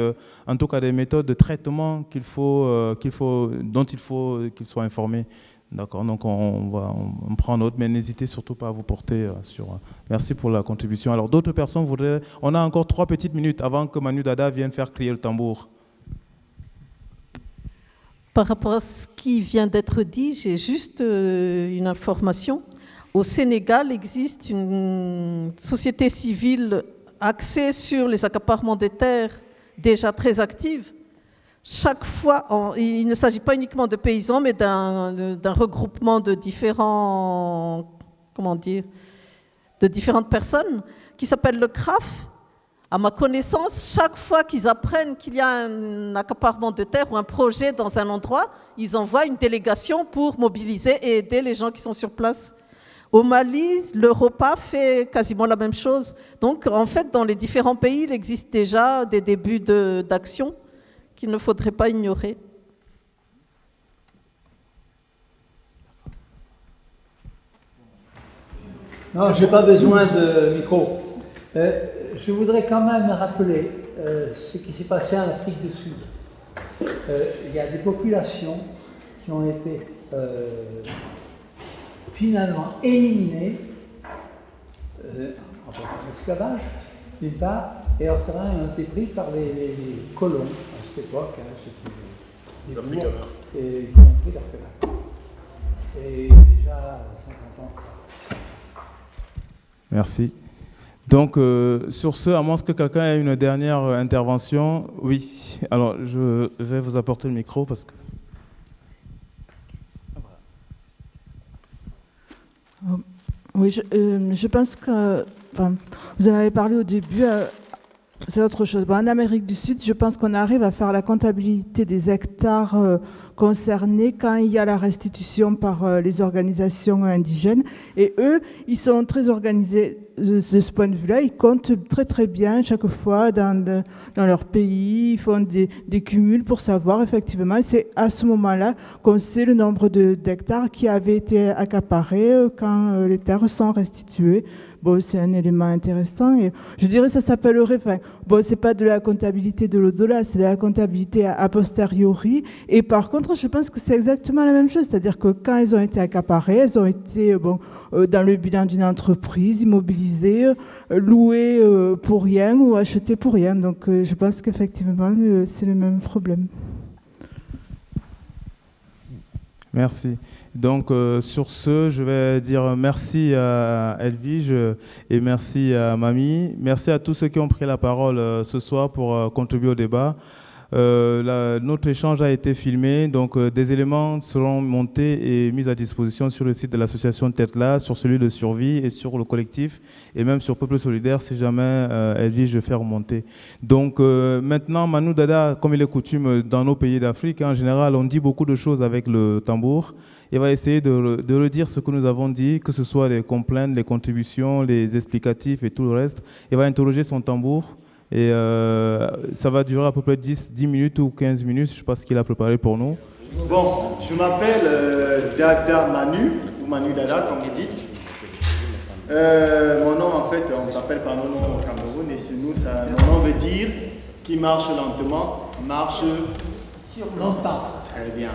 en tout cas des méthodes de traitement dont il faut qu'ils soient informés. D'accord, donc on prend note, mais n'hésitez surtout pas à vous porter sur... Merci pour la contribution. Alors d'autres personnes voudraient... On a encore 3 petites minutes avant que Manu Dada vienne faire crier le tambour. Par rapport à ce qui vient d'être dit, j'ai juste une information. Au Sénégal, existe une société civile axée sur les accaparements des terres déjà très active. Chaque fois, il ne s'agit pas uniquement de paysans, mais d'un regroupement de différents, de différentes personnes qui s'appelle le CRAF. À ma connaissance, chaque fois qu'ils apprennent qu'il y a un accaparement de terre ou un projet dans un endroit, ils envoient une délégation pour mobiliser et aider les gens qui sont sur place. Au Mali, l'Europa fait quasiment la même chose. Donc, en fait, dans les différents pays, il existe déjà des débuts d'action qu'il ne faudrait pas ignorer. Non, je n'ai pas besoin de micro. Je voudrais quand même rappeler ce qui s'est passé en Afrique du Sud. Il y a des populations qui ont été finalement éliminées en esclavage, d'une part, et leurs terrains ont été pris par les colons à cette époque, les Africains, et qui ont pris leurs terrains. Et déjà 50 ans. Merci. Donc, sur ce, à moins que quelqu'un ait une dernière intervention, oui. Alors, je vais vous apporter le micro parce que... Oui, je pense que... Enfin, vous en avez parlé au début, c'est autre chose. Bon, en Amérique du Sud, je pense qu'on arrive à faire la comptabilité des hectares concernés quand il y a la restitution par les organisations indigènes. Et eux, ils sont très organisés de ce point de vue-là. Ils comptent très très bien chaque fois dans leur pays. Ils font des cumuls pour savoir effectivement. C'est à ce moment-là qu'on sait le nombre d'hectares qui avaient été accaparés quand les terres sont restituées. Bon, c'est un élément intéressant et je dirais que ça s'appellerait, enfin, bon, c'est pas de la comptabilité de l'au-delà, c'est de la comptabilité a posteriori. Et par contre, je pense que c'est exactement la même chose, c'est-à-dire que quand elles ont été accaparées, elles ont été dans le bilan d'une entreprise, immobilisées, louées pour rien ou achetées pour rien. Donc, je pense qu'effectivement, c'est le même problème. Merci. Donc, sur ce, je vais dire merci à Elvige et merci à Mamie. Merci à tous ceux qui ont pris la parole ce soir pour contribuer au débat. Notre échange a été filmé, donc des éléments seront montés et mis à disposition sur le site de l'association Tetla, sur celui de Survie et sur le collectif, et même sur Peuple Solidaire si jamais Elvige fait remonter. Donc maintenant, Manu Dada, comme il est coutume dans nos pays d'Afrique, en général, on dit beaucoup de choses avec le tambour. Il va essayer de redire ce que nous avons dit, que ce soit les complaintes, les contributions, les explicatifs et tout le reste. Il va interroger son tambour et ça va durer à peu près 10 minutes ou 15 minutes. Je ne sais pas ce qu'il a préparé pour nous. Bon, je m'appelle Dada Manu, ou Manu Dada comme vous dites. Mon nom en fait, on s'appelle par nos noms au Cameroun et chez nous, mon nom veut dire qui marche lentement, marche sur longtemps. Très bien.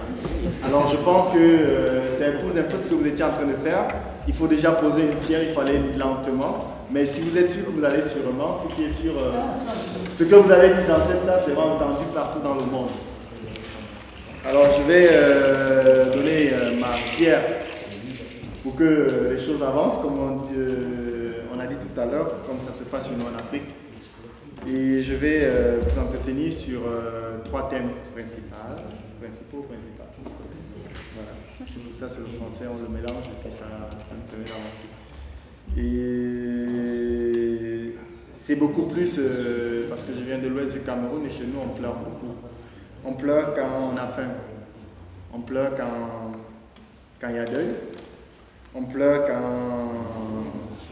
Alors je pense que ça épouse un peu ce que vous étiez en train de faire. Il faut déjà poser une pierre, il faut aller lentement. Mais si vous êtes sûr que vous allez sûrement, ce qui est sûr, ce que vous avez dit sans cesse, ça c'est vraiment entendu partout dans le monde. Alors je vais donner ma pierre pour que les choses avancent, comme on a dit tout à l'heure, comme ça se passe chez nous en Afrique. Et je vais vous entretenir sur 3 thèmes principaux. Voilà. C'est tout ça, c'est le français, on le mélange et puis ça nous permet d'avancer. Et c'est beaucoup plus, parce que je viens de l'ouest du Cameroun et chez nous on pleure beaucoup. On pleure quand on a faim. On pleure quand il y a deuil. On pleure quand...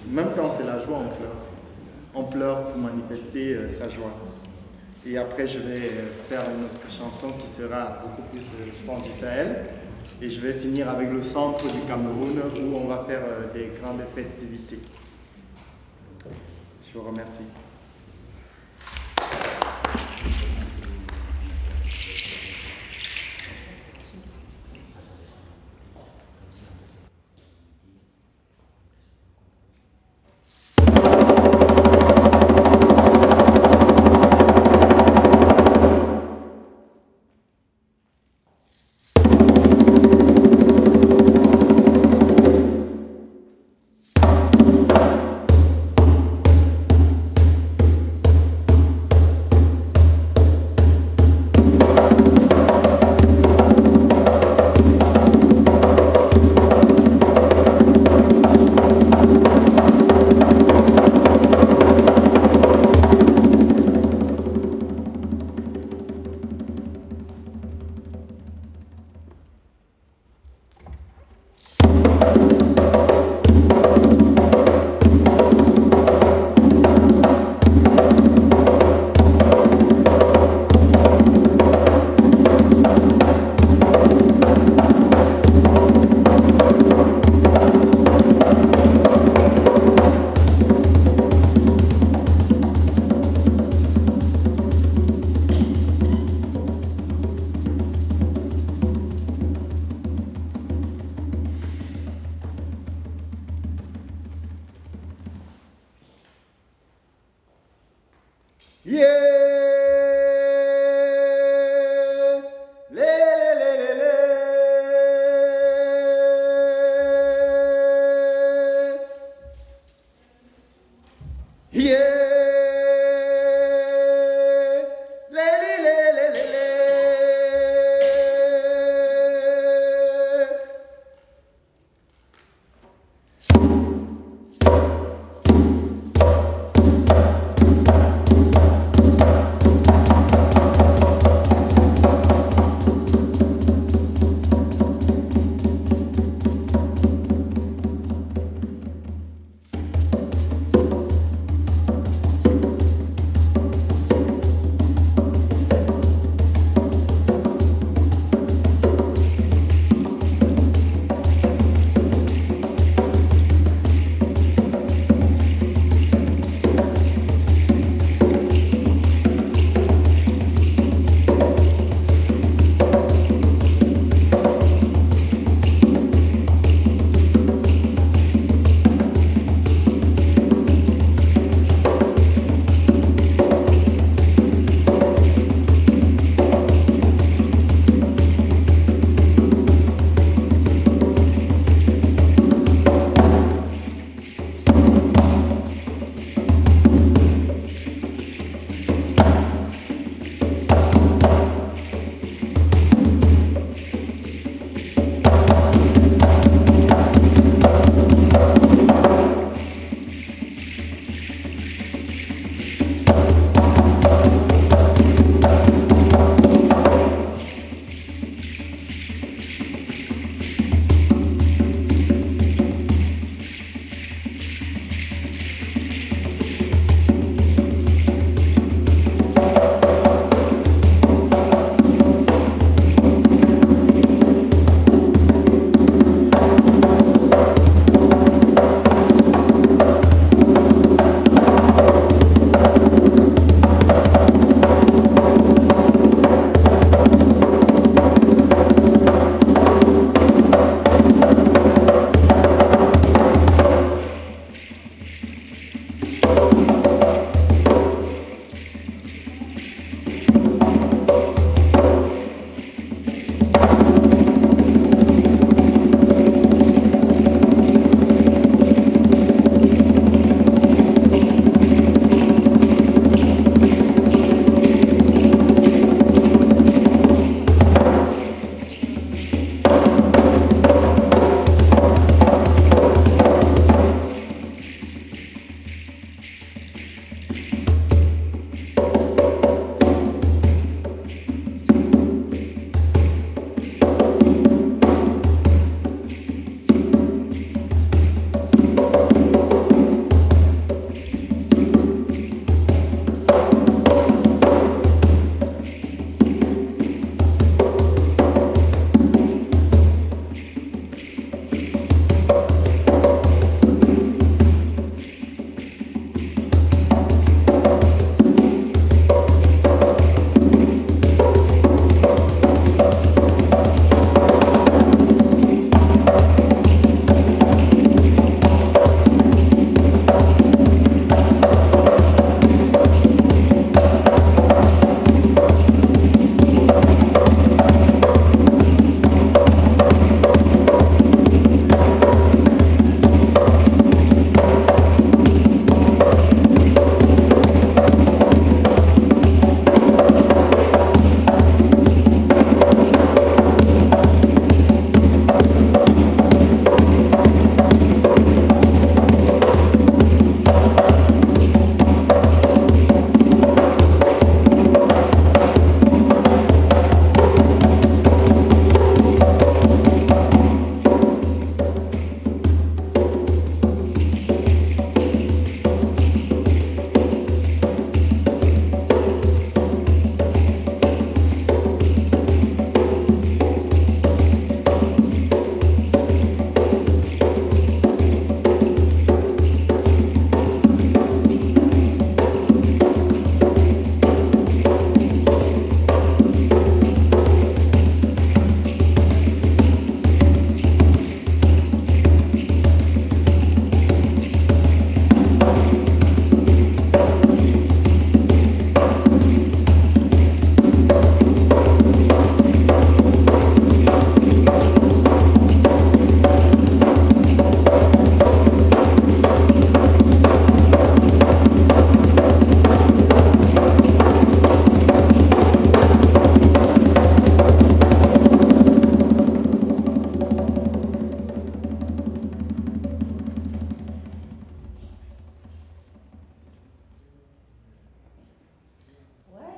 Même quand c'est la joie, on pleure. On pleure pour manifester sa joie. Et après, je vais faire une autre chanson qui sera beaucoup plus, je pense, du Sahel. Et je vais finir avec le centre du Cameroun où on va faire des grandes festivités. Je vous remercie.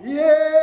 Yeah!